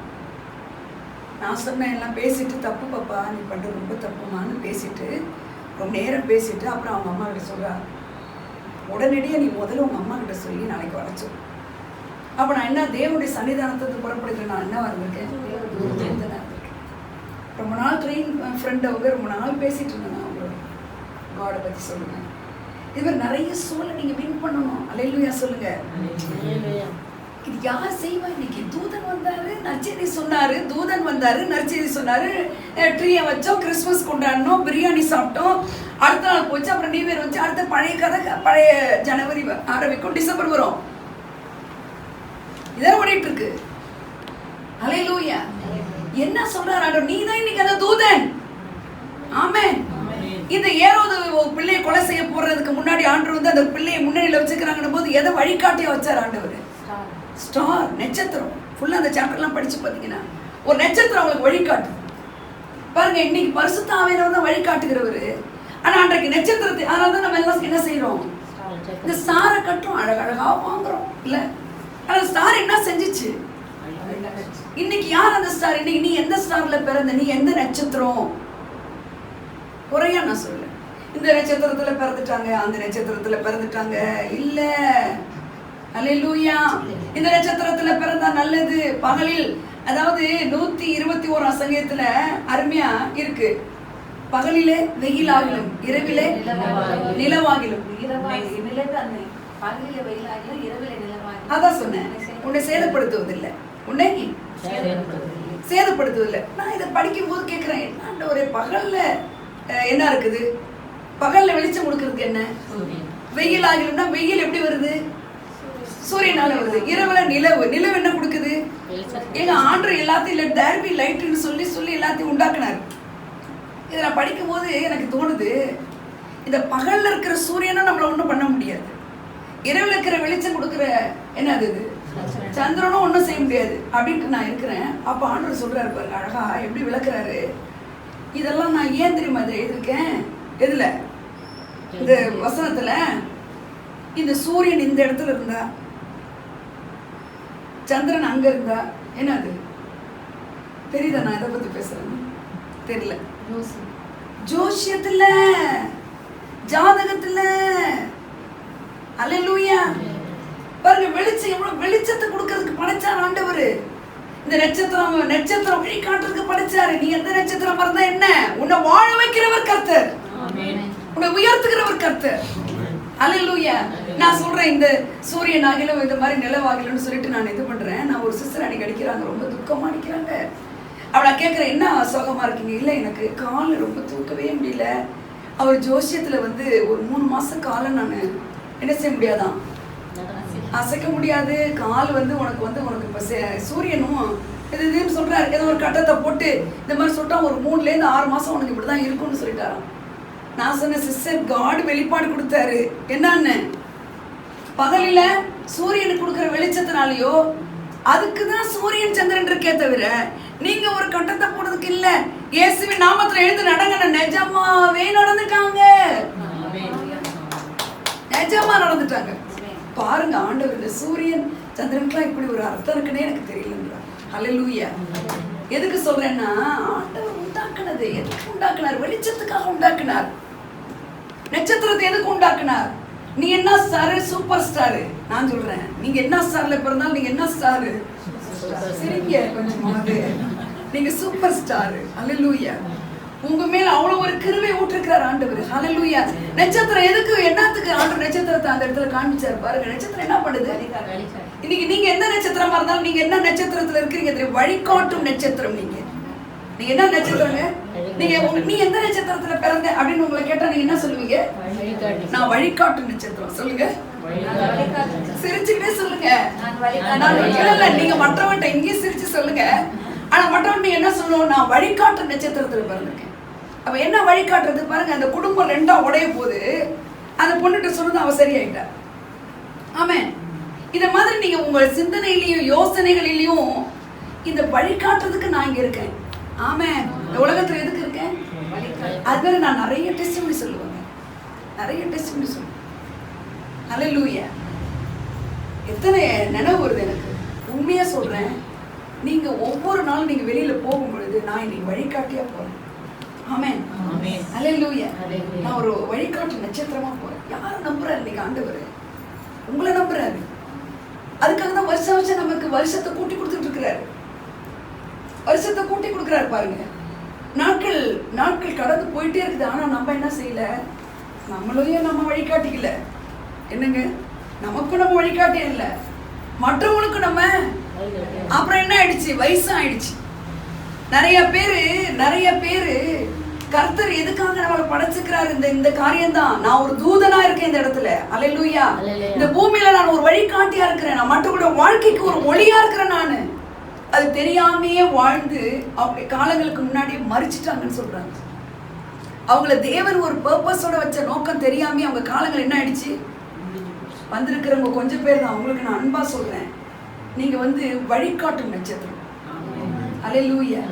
நான் சொன்னேன் எல்லாம் பேசிட்டு, தப்பு பாப்பா நீ பண்ணுறது ரொம்ப தப்புமான்னு பேசிட்டு ரொம்ப நேரம் பேசிட்டு அப்புறம் அவங்க அம்மா கிட்ட சொல்றா, உடனடியாக நீ முதல்ல உங்கள் அம்மா கிட்ட சொல்லி நாளைக்கு வரைச்சோம். அப்போ நான் என்ன தேவனுடைய சன்னிதானத்தை புறப்படுகிறேன், நான் என்னவா இருந்திருக்கேன்? ரொம்ப நாள் ட்ரெயின் ஃப்ரெண்ட் அவங்க ரொம்ப நாள் பேசிட்டு இருந்தேன் அவங்களோட காடை பற்றி சொல்லுங்க. இதுமாதிரி நிறைய சூழலை நீங்கள் வின் பண்ணணும். அல்லேலூயா சொல்லுங்க. இது யார் செய்வா? இன்னைக்கு தூதன் வந்தாரு, நற்செய்தி சொன்னாரு, ட்ரீயை வச்சோம், கிறிஸ்மஸ் கொண்டாடணும், பிரியாணி சாப்பிட்டோம், அடுத்த நாள் போச்சு, அப்புறம் நியூ இயர் வச்சு, அடுத்த பழைய கதை, பழைய ஜனவரி ஆரம்பிக்கும், டிசம்பர் வரும். இதான் ஓடிட்டு இருக்கு. அல்லேலூயா. என்ன சொல்றாரு ஆண்டவர்? நீ தான் இன்னைக்கு அந்த தூதன். ஆமென். இந்த ஏரோது பிள்ளையை கொலை செய்ய போறதுக்கு முன்னாடி ஆண்டவர் வந்து அந்த பிள்ளையை முன்னணியில வச்சுக்கிறாங்கன்னு போது எதை வழிகாட்டியா வச்சார் ஆண்டவர்? ஸ்டார், நட்சத்திரம். ஃபுல்லா அந்த சாப்டர்லாம் படிச்சு பார்த்தீங்கன்னா ஒரு நட்சத்திரம் அவங்களுக்கு வழிகாட்டு. பாருங்க, இன்னைக்கு பரிசுத்த ஆவியானவர் தான் வழி காட்டுகிறவரு. ஆனா அன்றைக்கு நட்சத்திரத்தை, அதனாலதான் நம்ம எல்லாம் என்ன செய்யறோம், இந்த ஸ்டாரை கட்டும் அழகழகா வாங்குறோம் இல்ல. ஆனா ஸ்டார் என்ன செஞ்சிச்சு? இன்னைக்கு யார் அந்த ஸ்டார்? இன்னைக்கு நீ எந்த ஸ்டார்ல பிறந்த? நீ எந்த நட்சத்திரம்? குறையா நான் சொல்ல, இந்த நட்சத்திரத்துல பிறந்துட்டாங்க, அந்த நட்சத்திரத்துல பிறந்துட்டாங்க இல்ல. அல்லேலூயா. இந்த நட்சத்திரத்துல பிறந்தா நல்லது. பகலில், அதாவது 121 சங்கீதத்துல அருமையா இருக்கு, பகலிலே வெயிலாகிலும் இரவிலே நிலவாகிலும். அதான் சொன்னேன், உன்னை சேதப்படுத்துவதில்லை, உன்னை சேதப்படுத்துவதில்லை. நான் இதை படிக்கும் போது கேட்கிறேன், என்ன ஒரு பகல்ல என்ன இருக்குது? பகல்ல வெளிச்சம் கொடுக்கறதுக்கு என்ன? வெயில் ஆகிலும்னா வெயில் எப்படி வருது? சூரியனால வருது. இரவுல நிலவு, நிலவு என்ன கொடுக்குது? எங்க ஆண்டவர் எல்லாத்தையும் தேர் பி லைட்னு சொல்லி சொல்லி எல்லாத்தையும் உண்டாக்குனாரு. இதை நான் படிக்கும் போது எனக்கு தோணுது, இந்த பகல்ல இருக்கிற சூரியனும் நம்மள ஒன்றும் பண்ண முடியாது, இரவுல இருக்கிற வெளிச்சம் கொடுக்குற என்னது இது சந்திரனும் ஒன்றும் செய்ய முடியாது அப்படின்ட்டு நான் இருக்கிறேன். அப்போ ஆண்டவர் சொல்றாரு பாருங்க, அழகா எப்படி விளக்குறாரு. இதெல்லாம் நான் ஏன் தெரியுமா இதை எழுதிருக்கேன்? எதுல? இந்த வசனத்துல. இந்த சூரியன் இந்த இடத்துல இருந்தா, சந்திரன் அங்க இருந்தா என்னது தெரியுதா? நான் எதை பத்தி பேசுறேன்னு தெரியல. ஜோசியத்துல, ஜாதகத்துல. அல்லேலூயா. பாருங்க, வெளிச்சம் எவ்வளவு வெளிச்சத்தை கொடுக்கறதுக்கு படைச்சார் ஆண்டவர். இந்த நட்சத்திரம் நட்சத்திரம் வழி காட்டுறதுக்கு படைச்சாரு. நீ எந்த நட்சத்திரம் பிறந்தா என்ன? உன்னை வாழ வைக்கிறவர் கர்த்தர், உன்னை உயர்த்துகிறவர் கர்த்தர். அல்லேலூயா. நான் சொல்றேன், இந்த சூரியன் ஆகிலும் இந்த மாதிரி நிலவாகிலும்னு சொல்லிட்டு நான் இது பண்றேன். நான் ஒரு சிஸ்டர் அன்னைக்கு அடிக்கிறாங்க, ரொம்ப துக்கமா அடிக்கிறாங்க. அவளை கேட்குறேன், என்ன சோகமா இருக்கீங்க? இல்லை, எனக்கு கால் ரொம்ப தூக்கவே முடியல. அவர் ஜோசியத்துல வந்து ஒரு 3 மாசம் காலம் நான் என்ன செய்ய முடியாதான், அசைக்க முடியாது. கால் வந்து உனக்கு இப்போ சூரியனும் இதுன்னு சொல்றாரு. ஏதோ ஒரு கட்டத்தை போட்டு இந்த மாதிரி சொல்லிட்டா ஒரு 3லேருந்து 6 மாசம் உனக்கு இப்படிதான் இருக்கும்னு சொல்லிட்டாராம். நான் சொன்ன சிஸ்டர், காட் வெளிப்பாடு கொடுத்தாரு. என்னன்னு? பகலில சூரியனுக்கு கொடுக்குற வெளிச்சத்தினாலேயோ, அதுக்குதான் சூரியன் சந்திரன் இருக்கே தவிர நீங்க ஒரு கட்டத்தை போடுறதுக்கு இல்ல. இயேசுவின் நாமத்துல எழுந்து நடங்க. நிஜமாவே நடந்துட்டாங்க, நிஜமா நடந்துட்டாங்க. பாருங்க, ஆண்டவர் இந்த சூரியன் சந்திரனுக்குலாம் இப்படி ஒரு அர்த்தம் இருக்குன்னே எனக்கு தெரியலன்றார். அல்லேலூயா. எதுக்கு சொல்றேன்னா, ஆண்டவர் உண்டாக்குனது எதுக்கு உண்டாக்குனார்? வெளிச்சத்துக்காக உண்டாக்குனார். நட்சத்திரத்தை எதுக்கு உண்டாக்குனார்? நீ என்ன ஸ்டாரு? Super star. நான் சொல்றேன், நீங்க என்ன ஸ்டார்ல பிறந்தாலும் நீங்க என்ன ஸ்டாரு? சரிங்க, கொஞ்சமாவது நீங்க சூப்பர் ஸ்டாரு. அல்லேலூயா. உங்க மேல அவ்வளவு ஒரு கிருபை ஊற்றிருக்கிறார் ஆண்டவர். ஹல்லேலூயா. நட்சத்திரம் எதுக்கு, என்னத்துக்கு ஆண்டவர் நட்சத்திரத்தை அந்த இடத்துல காண்பிச்சார் பாருங்க. நட்சத்திரம் என்ன பண்ணுது? இன்னைக்கு நீங்க எந்த நட்சத்திரமா இருந்தாலும், நீங்க என்ன நட்சத்திரத்துல இருக்கிறீங்க தெரியும்? வழிகாட்டும் நட்சத்திரம். நீங்க என்ன நட்சத்திரங்க? நீ எந்த நட்சத்திரத்துல பிறந்த அப்படின்னு உங்களை கேட்டா நீங்க என்ன சொல்லுவீங்க? நான் வழிகாட்டும் நட்சத்திரம். சொல்லுங்க, சிரிச்சுக்கிட்டே சொல்லுங்க. நீங்க மற்றவன்ட்ட இங்கேயும் சிரிச்சு சொல்லுங்க. ஆனா மற்றவன் நீங்க என்ன சொல்லணும்? நான் வழிகாட்டு நட்சத்திரத்துல பிறந்திருக்கேன். அப்ப என்ன வழிகாட்டுறது பாருங்க. அந்த குடும்பம் 2ஆ உடைய போது அந்த பொண்ணுகிட்ட சொன்னது அவ சரியாயிட்டா. ஆமென். இத மாதிரி நீங்க உங்க சிந்தனையிலையும் யோசனைகளிலையும் இந்த வழிகாட்டுறதுக்கு நான் இங்க இருக்கேன். ஆமென். இந்த உலகத்துல எதுக்கு இருக்கேன்? அதுமாதிரி நான் நிறைய டெஸ்டிமனி சொல்லுவேங்க, நிறைய டெஸ்டிமனி சொல்லுவேன். அல்லேலூயா. எத்தனை நினைவு வருது எனக்கு. உண்மையா சொல்றேன், நீங்க ஒவ்வொரு நாளும் நீங்க வெளியில போகும் பொழுது நான் இன்னைக்கு வழிகாட்டியா போறேன். ஆமென். அல்லேலூயா. நான் ஒரு வழிகாட்டு நட்சத்திரமா போறேன். யாரும் நம்புறாரு இன்னைக்கு? ஆண்டவர் உங்களை நம்புறாரு. அதுக்காக தான் வருஷம் வருஷம் நமக்கு வருஷத்தை கூட்டி கொடுத்துட்டு இருக்கிறாரு. வருஷத்தை கூட்டி கொடுக்குறாரு பாருங்க. நாட்கள் நாட்கள் கடந்து போயிட்டே இருக்குது. ஆனா நம்ம என்ன செய்யல? நம்மளையும் நம்ம வழிகாட்டிக்கல. என்னங்க, நமக்கும் நம்ம வழிகாட்டி இல்லை, மற்றவங்களுக்கும் நம்ம. அப்புறம் என்ன ஆயிடுச்சு? வயசு ஆயிடுச்சு. நிறைய பேரு கர்த்தர் எதுக்காக நம்மளை படைச்சுக்கிறாரு? இந்த காரியம் தான். நான் ஒரு தூதனா இருக்கேன் இந்த இடத்துல. அல்லேலூயா. இந்த பூமியில நான் ஒரு வழிகாட்டியா இருக்கிறேன். நான் மற்றவங்களோட வாழ்க்கைக்கு ஒரு மொழியா இருக்கிறேன். நானு அது தெரியாமையே வாழ்ந்து அப்படி காலங்களுக்கு முன்னாடி மறிச்சிட்டாங்கன்னு சொல்றாங்க. அவங்கள தேவன் ஒரு பர்பஸோட வச்ச நோக்கம் தெரியாம அவங்க காலங்கள் என்ன ஆயிடுச்சு? வந்திருக்கிறவங்க கொஞ்சம் பேர் தான். அவங்களுக்கு நான் அன்பா சொல்றேன், நீங்க வழிகாட்டும் நட்சத்திரம். அல்லேலூயா.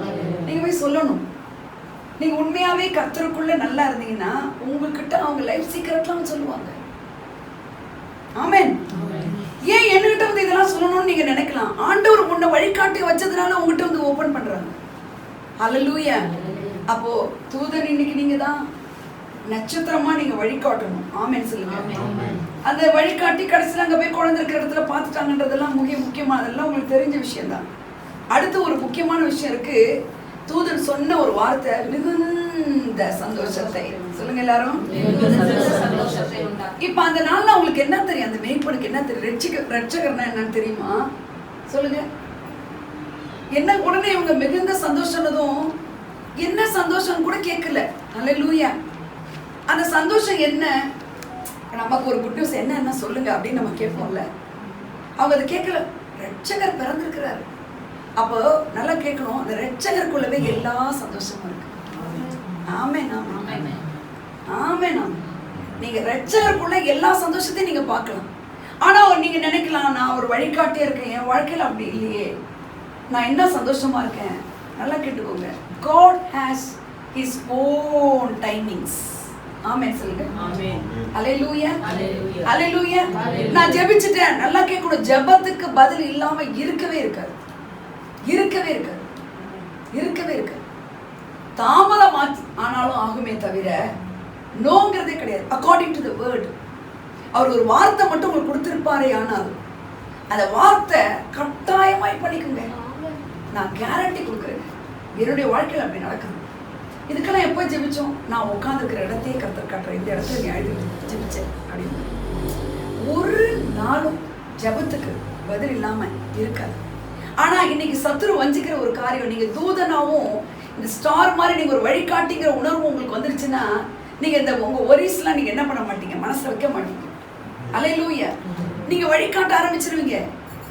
நீங்க போய் சொல்லணும், நீங்க உண்மையாவே கர்த்தருக்குள்ள நல்லா இருந்தீங்கன்னா உங்ககிட்ட அவங்க லைஃப் சீக்கிரட்லாம் சொல்லுவாங்க. ஆமென். ஏன் என்கிட்ட வந்து இதெல்லாம் சொல்லணும்னு நீங்க நினைக்கலாம். ஆண்டவர் உன்னை வழிகாட்டி வச்சதுனால உங்ககிட்ட வந்து ஓபன் பண்றாங்க. ஹல்லேலூயா. அப்போ தூதன் இன்னைக்கு நீங்க தான் நட்சத்திரமா நீங்க வழிகாட்டணும். ஆமென் சொல்லுங்க. அந்த வழிகாட்டி கடைசியில் அங்க போய் குழந்தை இருக்கிற இடத்துல பார்த்துட்டாங்கன்றதெல்லாம் முக்கியமா, அதெல்லாம் உங்களுக்கு தெரிஞ்ச விஷயம் தான். அடுத்து ஒரு முக்கியமான விஷயம் இருக்கு. தூதன் சொன்ன ஒரு வார்த்தை, மிகுந்த சந்தோஷத்தை. சொல்லுங்க எல்லாரும். இப்ப அந்த நாள்ல உங்களுக்கு என்ன தெரியும்? அந்த மேய்ப்பனுக்கு என்ன தெரியும்? ரட்சகர்னா என்னன்னு தெரியுமா? சொல்லுங்க. என்ன உடனே இவங்க மிகுந்த சந்தோஷம்னதும் என்ன சந்தோஷம் கூட கேட்கல. ஹல்லேலூயா. அந்த சந்தோஷம் என்ன? நமக்கு ஒரு குட் நியூஸ் என்ன சொல்லுங்க அப்படின்னு நம்ம கேட்போம்ல. அவங்க அதை கேட்கல. ரட்சகர் பிறந்திருக்கிறாரு. அப்போ நல்லா கேட்கணும். அந்த ரட்சகருக்குள்ளவே எல்லா சந்தோஷமும் இருக்கு. ஆமென் ஆமென் ஆமென். நீங்க ரட்சகருக்குள்ள எல்லா சந்தோஷத்தையும் நீங்க பார்க்கலாம். ஆனா நீங்க நினைக்கலாம், நான் ஒரு வழிகாட்டியா இருக்கேன், என் வாழ்க்கையில அப்படி இல்லையே, நான் என்ன சந்தோஷமா இருக்கேன். நல்லா கேட்டுக்கோங்க. God has his own timings. ஆமென் சொல்லுங்க. ஆமென். ஹல்லேலூயா. ஹல்லேலூயா. நான் ஜெபிச்சிட்டேன். நல்லா கேட்கணும். ஜெபத்துக்கு பதில் இல்லாம இருக்கவே இருக்காது. இருக்கவே இருக்காது. இருக்கவே இருக்காது. தாமதம் ஆனாலும் ஆகுமே தவிர நோங்கிறதே கிடையாது. According to the word. அவர் ஒரு வார்த்தை மட்டும் உங்களுக்கு கொடுத்திருப்பாரே, ஆனால் அந்த வார்த்தை கட்டாயமாய் பண்ணிக்குங்க. நான் கேரண்டி கொடுக்குறேன். என்னுடைய வாழ்க்கையில் அப்படி நடக்குது. இதுக்கெல்லாம் எப்போ ஜெபிச்சோம்? நான் உட்காந்துருக்கிற இடத்தையே கர்த்தர் காட்டுறேன். இந்த இடத்துல நீ எழுதி ஜெபிச்சேன் அப்படின்னு. ஒரு நாளும் ஜெபத்துக்கு பதில் இல்லாம இருக்காது. ஆனா இன்னைக்கு சத்துரு வஞ்சிக்கிற ஒரு காரியம், நீங்க தூதனாவும் இந்த ஸ்டார் மாதிரி நீங்க ஒரு வழிகாட்டிங்கிற உணர்வு உங்களுக்கு வந்துருச்சுன்னா, நீங்க இந்த உங்க ஒரிஸ்லாம் நீங்க என்ன பண்ண மாட்டீங்க, மனசுல வைக்க மாட்டீங்க. ஹல்லேலூயா. நீங்க வழிகாட்ட ஆரம்பிச்சிருவீங்க.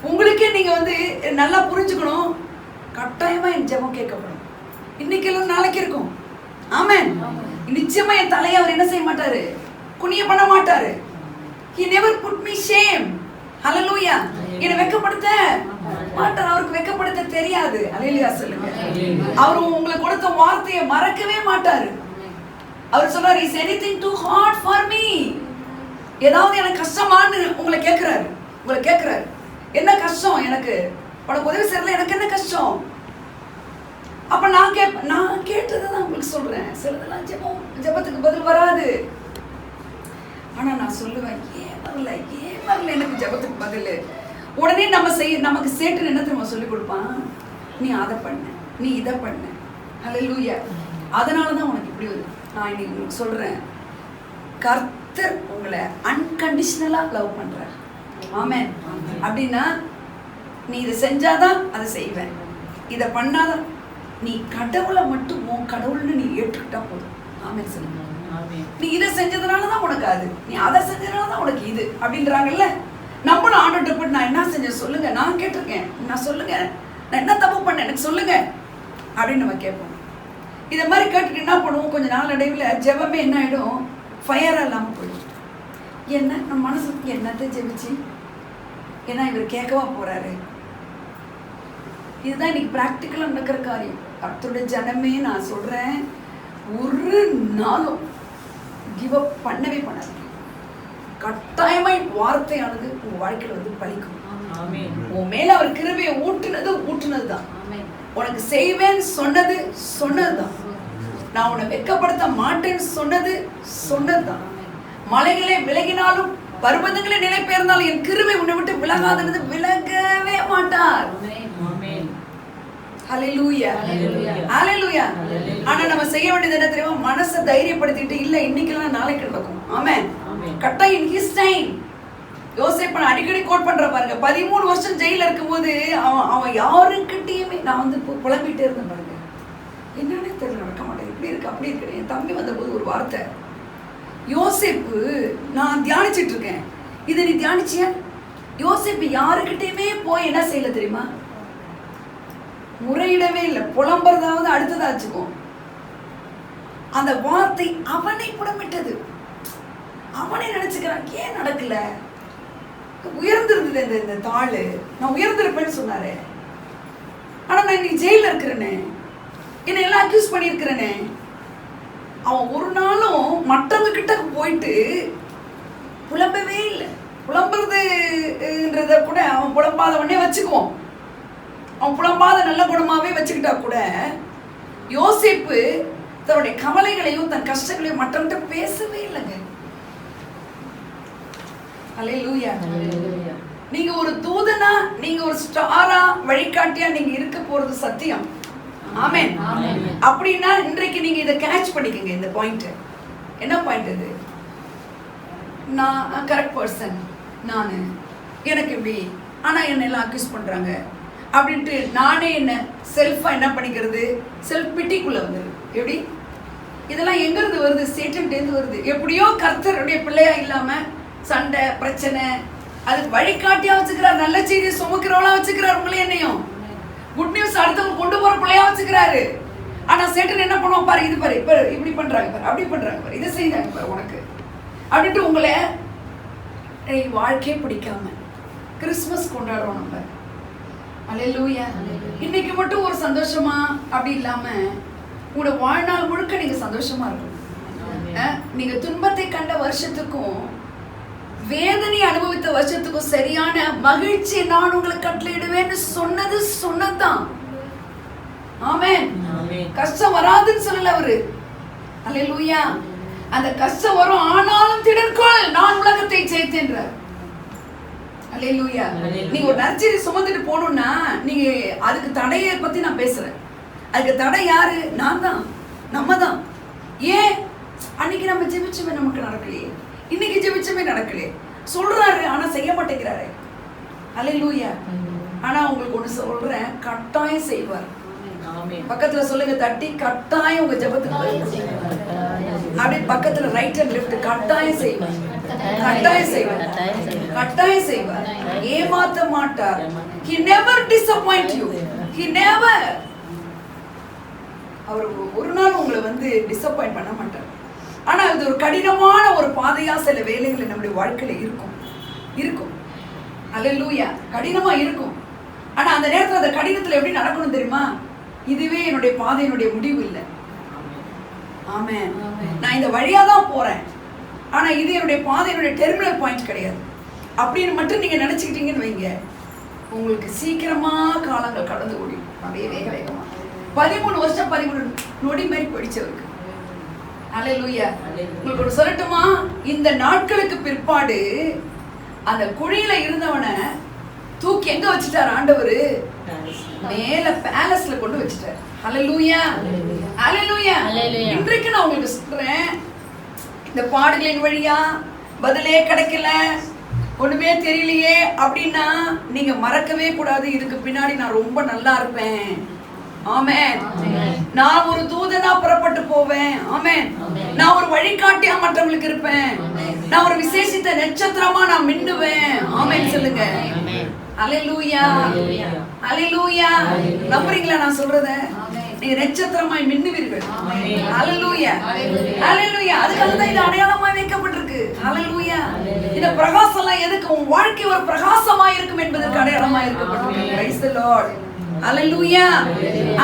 உங்களுக்கே நீங்க வந்து நல்லா புரிஞ்சுக்கணும். கட்டாயமா என் ஜெபம் கேட்கப்படும். இன்னைக்கு எல்லாம் நாளைக்கு இருக்கும். ஆமென். நிச்சயமா என் தலையை அவர் என்ன செய்ய மாட்டாரு, குனிய பண்ண மாட்டாரு. He never put me shame. ஹல்லேலூயா. என்னை வெட்கப்படுத்த மாட்டார். அவருக்கு வெட்கப்படுத்த தெரியாது. ஹல்லேலூயா சொல்லுங்க. அவர் உங்களுக்கு கொடுத்த வார்த்தையை மறக்கவே மாட்டாரு. அவர் சொல்றாரு, is anything too hard for me? ஏதாவது எனக்கு கஷ்டமான்னு உங்களை கேட்கிறாரு. உங்களை கேட்கிறாரு, என்ன கஷ்டம் எனக்கு? உனக்கு உதவி செய்யறதுல எனக்கு என்ன கஷ்டம்? அப்ப நான் கேட்டதான் உங்களுக்கு சொல்றேன். சிலதெல்லாம் ஜெபத்துக்கு பதில் வராது. ஆனா நான் சொல்லுவேன், ஏன் வரல எனக்கு ஜெபத்துக்கு பதில்? உடனே நமக்கு சேட்டு என்ன தெரியுமா சொல்லி கொடுப்பான்? நீ அதை பண்ண, நீ இதை பண்ண. ஹல்லேலூயா. அதனாலதான் உனக்கு இப்படி வருது. நான் இன்னைக்கு உங்களுக்கு சொல்றேன், கர்த்தர் உங்களை அன்கண்டிஷனலா லவ் பண்றார். ஆமென். அப்படின்னா நீ இதை செஞ்சாதான் அதை செய்வேன், இதை பண்ணாதான். நீ கடவுளை மட்டும் உன் கடவுள்னு நீ ஏற்றுக்கிட்டா போதும். ஆமென் சொல்லுங்க. நீ இதை செஞ்சதுனாலதான் உனக்கு அது, நீ அதை செஞ்சதுனாலதான் உனக்கு இது அப்படின்றாங்கல்ல. நம்மளும் ஆண்டவர்கிட்ட போய் நான் என்ன செஞ்சேன் சொல்லுங்க, நான் கேட்டிருக்கேன், நான் சொல்லுங்க, நான் என்ன தப்பு பண்ணேன் எனக்கு சொல்லுங்க அப்படின்னு நம்ம கேட்போம். இதை மாதிரி கேட்டுட்டு என்ன பண்ணுவோம், கொஞ்சம் நாள் அடைவில் ஜெபமே என்ன ஆகிடும், ஃபயராக இல்லாமல் போயிடும். என்ன நம்ம மனசுக்கு என்னத்தை ஜெபிச்சு, ஏன்னா இவர் கேட்கவா போறாரு. இதுதான் இன்னைக்கு ப்ராக்டிக்கலாக நடக்கிற காரியம். கர்த்தருடைய ஜனமே நான் சொல்றேன், ஒரு நாளும் கிவ் அப் பண்ணவே பண்ணாது. கட்டாயமாய் வார்த்தையானது உங்க வாழ்க்கையில வந்து பலிக்கும். உன் மேல அவர் கிருபையை ஊட்டுனதுதான். உனக்கு செய்வேன்னு சொன்னதுதான். நான் உன்னை வெட்கப்படுத்த மாட்டேன்னு சொன்னதுதான். மலைகளே விலகினாலும் பர்வதங்களே நிலை பெயர்ந்தாலும் என் கிருபை உன்னை விட்டு விலகாதது விலகவே மாட்டார். ஹல்லேலூயா. ஹல்லேலூயா. ஆனா நம்ம செய்ய வேண்டியது என்ன தெரியுமா? மனசை தைரியப்படுத்திட்டு, இல்ல இன்னைக்கெல்லாம் நாளைக்கு நடக்கும். ஆமென். கட்டாயம் இன் ஹிஸ் டைம். யோசேப்பு அடிக்கடி கோட் பண்ற பாருங்க. 13 வருஷம் ஜெயில இருக்கும்போது அவன் யாருக்கிட்டையுமே நான் வந்து புலம்பிட்டே இருந்தேன் பாருங்க. என்னன்னே தெரியல, நடக்க மாட்டேன், இப்படி இருக்கு அப்படி இருக்கு. என் தம்பி வந்த போது ஒரு வார்த்தை, யோசேப்பு நான் தியானிச்சுட்டு இருக்கேன், இதை நீ தியானிச்சியா? யோசேப்பு யாருக்கிட்டையுமே போய் என்ன செய்யல தெரியுமா? முறையிடவே இல்லை. புலம்புறதாவது அடுத்ததாச்சுக்கும். அந்த வார்த்தை அவனை புடமிட்டது. அவனே நினைச்சுக்கிறான், ஏன் நடக்கல? உயர்ந்திருந்தது இந்த தாள், நான் உயர்ந்திருப்பேன்னு சொன்னாரு. ஆனா நான் இன்னைக்கு ஜெயில இருக்கிறேனே, என்னை எல்லாம் அக்யூஸ் பண்ணியிருக்கிறேனே, அவன் ஒரு நாளும் மற்றவங்க கிட்ட போயிட்டு புலம்பவே இல்லை. புலம்புறதுன்றத கூட அவன் புலம்பாதவனே வச்சுக்குவோம். அவன் புலம்பாத நல்ல குணமாவே வச்சுக்கிட்டா கூட யோசேப்பு தன்னுடைய கவலைகளையும் தன் கஷ்டங்களையும் மற்றவங்கிட்ட பேசவே இல்லைங்க. அல்லேலூயா. நீங்க ஒரு தூதனா, நீங்க ஒரு ஸ்டாரா, வழிகாட்டியா நீங்க இருக்க போறது சத்தியம். ஆமென். அப்படின்னா இன்றைக்கு நீங்க இதை கேட்ச் பண்ணிக்கங்க. இந்த பாயிண்ட் என்ன பாயிண்ட்? இது நான் கரெக்ட் பர்சன், நான் எனக்கு இப்படி, ஆனா என்ன எல்லாம் அக்யூஸ் பண்றாங்க அப்படின்ட்டு நானே என்ன செல்ஃபா என்ன பண்ணிக்கிறது, செல்ஃப் பிட்டிக்குள்ள வந்துடுது. எப்படி இதெல்லாம் எங்க இருந்து வருது? சேட்டன்டேந்து வருது. எப்படியோ கர்த்தருடைய பிள்ளையா இல்லாம சண்டை பிரச்சனை, அதுக்கு வழிகாட்டியா வச்சுக்கிறார். நல்ல செய்தியை சுமக்கிறவளா வச்சுக்கிறார். உங்களே என்னையும் குட் நியூஸ் அடுத்தவங்க கொண்டு போற பிள்ளையா வச்சுக்கிறாரு. ஆனா சேட்டன் என்ன பண்ணுவோம் பாரு, இது பாரு இப்ப இப்படி பண்றாங்க பாரு, அப்படி பண்றாங்க பாரு, இதை செய்தாங்க பாரு உனக்கு அப்படின்ட்டு உங்களை வாழ்க்கையே பிடிக்காம கிறிஸ்துமஸ் கொண்டாடுறோம் நம்ம. அல்லேலூயா. இன்னைக்கு மட்டும் ஒரு சந்தோஷமா அப்படி இல்லாம உங்களோட வாழ்நாள் முழுக்க நீங்க சந்தோஷமா இருக்கணும். நீங்க துன்பத்தை கண்ட வருஷத்துக்கும் வேதனை அனுபவித்த வருஷத்துக்கும் சரியான மகிழ்ச்சி நான் உங்களுக்கு கட்டளையிடுவேன்னு சொன்னதுதான். ஆமென். கஷ்டம் வராதுன்னு சொல்லல அவரு. அல்லேலூயா. அந்த கஷ்டம் வரும், ஆனாலும் திடன்கொள், நான் உலகத்தை ஜெயித்தேன்றார். அல்லேலூயா. நீங்க ஒரு நற்செய்தி சுமந்துட்டு போகணும்னா நீங்க அதுக்கு தடையை பத்தி நான் பேசுறேன். அதுக்கு தடை யாரு? நான் தான், நம்ம தான். ஏன் அன்னைக்கு நம்ம ஜெபிச்சமே நமக்கு நடக்கலையே, இன்னைக்கு ஜெபிச்சமே நடக்கலையே சொல்றாரு, ஆனா செய்ய மாட்டேங்கிறாரு. அல்லேலூயா. ஆனா உங்களுக்கு ஒண்ணு சொல்றேன், கட்டாயம் செய்வார். பக்கத்துல சொல்லுங்க தட்டி, கட்டாயம் உங்க ஜெபத்துக்கு அப்படி பக்கத்துல ரைட் அண்ட் லெஃப்ட், கட்டாயம் செய்வார், கட்டாயம் செய்வார், கட்டாயம் செய்வார். ஏமாத்த மாட்டார். He never disappoint you. He never. அவர் ஒரு நாள் உங்களை டிசப்பாயிண்ட் பண்ண மாட்டார். ஆனா அது ஒரு கடினமான ஒரு பாதையா சில வேலைகள் நம்முடைய வாழ்க்கையில இருக்கும். அல்லேலூயா. கடினமா இருக்கும். ஆனா அந்த நேரத்துல அந்த கடினத்துல எப்படி நடக்கணும் தெரியுமா? இதுவே என்னுடைய பாதையினுடைய முடிவு இல்லை. ஆமென். நான் இந்த வழியா தான் போறேன், ஆனா இது என்னுடைய பாதையினுடைய டெர்மினல் பாயிண்ட் கிடையாது அப்படின்னு மட்டும் நீங்க நினைச்சுக்கிட்டீங்கன்னு வைங்க, உங்களுக்கு சீக்கிரமா காலங்கள் கடந்து ஓடிடும். அப்படியே வேக வேகமா 13 வருஷம் 13 நொடி மாதிரி போயிடுச்சவருக்கு. அல்லேலூயா. உங்களுக்கு ஒரு சொல்லட்டுமா, இந்த நாட்களுக்கு பிற்பாடு அந்த குழியில இருந்தவனை தூக்கி எங்க வச்சுட்டார் ஆண்டவர்? மேல பேலஸ்ல கொண்டு வச்சுட்டார். அல்லேலூயா. அல்லேலூயா. இன்றைக்கு நான் உங்களுக்கு சொல்றேன், இந்த பாடுகளின் வழியா பதிலே கிடைக்கல, ஒண்ணுமே தெரியலையே அப்படின்னா நீங்க மறக்கவே கூடாது, இதுக்கு பின்னாடி நான் ரொம்ப நல்லா இருப்பேன். ஆமென். நான் ஒரு தூதனா புறப்பட்டு போவேன். ஆமென். நான் ஒரு வழிகாட்டியா மற்றவங்களுக்கு இருப்பேன். நான் ஒரு விசேஷித்த நட்சத்திரமா நான் மின்னுவேன். ஆமென் சொல்லுங்க. அல்லேலூயா. அல்லேலூயா. நம்புறீங்களா நான் சொல்றத? நீங்க நட்சத்திரமாய் மின்னுவீர்கள். அல்லேலூயா. அல்லேலூயா. அதுக்காக தான் இது அடையாளமா வைக்கப்பட்டிருக்கு. அல்லேலூயா. இந்த பிரகாசம் எல்லாம் எதுக்கு? உன் வாழ்க்கை ஒரு பிரகாசமா இருக்கும் என்பதற்கு அடையாளமா இருக்கப்பட்டிருக்கு. Praise the Lord. அல்லேலூயா.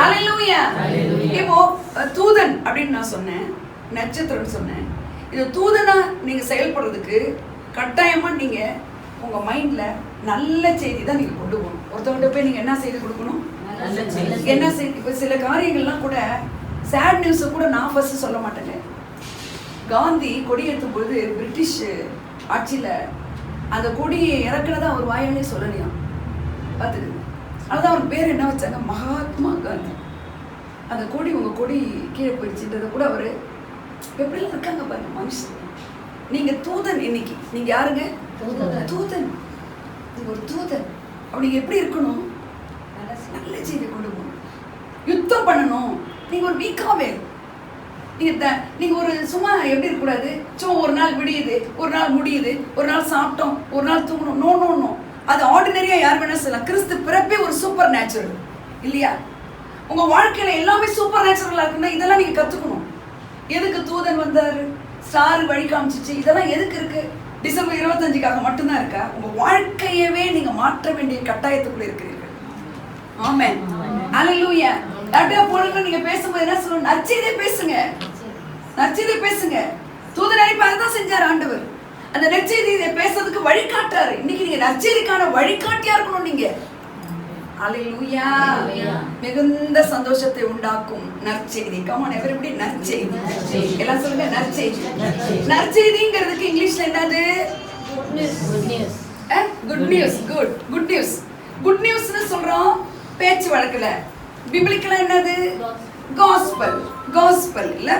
அல்லேலூயா. இப்போ தூதன் அப்படின்னு நான் சொன்னேன், நட்சத்திரம் சொன்னேன். இது தூதனா நீங்க செயல்படுறதுக்கு கட்டாயமா நீங்க உங்க மைண்ட்ல நல்ல செய்தி தான் நீங்க கொண்டு போகணும். ஒருத்தவங்க போய் நீங்க என்ன செய்தி கொடுக்கணும்? என்ன செய்தி? இப்போ சில காரியங்கள்லாம் கூட சேட் நியூஸை கூட நான் ஃபர்ஸ்ட் சொல்ல மாட்டேங்க. காந்தி கொடி ஏற்றும் பொழுது பிரிட்டிஷ் ஆட்சியில அந்த கொடியை இறக்குனதான் அவர் வாயாலே சொல்லலையாம். பார்த்துக்கு அதுதான் அவர் பேர் என்ன வச்சாங்க? மகாத்மா காந்தி. அந்த கொடி உங்க கொடி கீழே போயிடுச்சுன்றத கூட அவரு எப்படிலாம் இருக்காங்க பாருங்க மனுஷன். நீங்க தூதன். இன்னைக்கு நீங்க யாருங்க? தூதன். நீங்க ஒரு தூதன். அப்படி எப்படி இருக்கணும்? நல்ல செய்தி கொண்டு போகணும். யுத்தம் பண்ணணும். நீங்க ஒரு வீக்காவே நீங்க ஒரு சும்மா எப்படி இருக்கக்கூடாது, சும்மா ஒரு நாள் விடியுது, ஒரு நாள் முடியுது, ஒரு நாள் சாப்பிட்டோம், ஒரு நாள் தூங்கணும். No no no. அது ஆர்டினரியா யார் வேணா சொல்லலாம். கிறிஸ்து பிறப்பே ஒரு சூப்பர் நேச்சுரல் இல்லையா? உங்க வாழ்க்கையில எல்லாமே சூப்பர் நேச்சுரலா இருக்குன்னா இதெல்லாம் நீங்க கத்துக்கணும். எதுக்கு தூதன் வந்தாரு, ஸ்டார் வழி காமிச்சிச்சு, இதெல்லாம் எதுக்கு இருக்கு? டிசம்பர் 25க்காக மட்டும்தான் இருக்கா? உங்க வாழ்க்கையவே நீங்க மாற்ற வேண்டிய கட்டாயத்துக்குள்ள இருக்கிறீர்கள். ஆமென். அல்லேலூயா. அப்படியே பொழுது நீங்க பேசும்போது என்ன சொல்லணும்? நற்செய்தியை பேசுங்க. நற்செய்தி பேசுங்க. தூதர் அனுப்பி அதுதான் செஞ்சார் ஆண்டவர். அந்த நற்செய்தி பேசுறதுக்கு வழிகாட்டாரு. இன்னைக்கு நீங்க நற்செய்திக்கான வழிகாட்டியா இருக்கணும். நீங்க அல்லேலூயா. மிகுந்த சந்தோஷத்தை உண்டாக்கும் நற்செய்தி. Come on everybody, நற்செய்தி. எல்லாம் சொல்லுங்க நற்செய்தி. நற்செய்திங்கிறதுக்கு இங்கிலீஷ்ல என்னது? Good news. Good news. Good நியூஸ்னு சொல்றோம் பேச்சு வழக்குல. பிப்ளிக்கலா என்னது? காஸ்பல் இல்ல?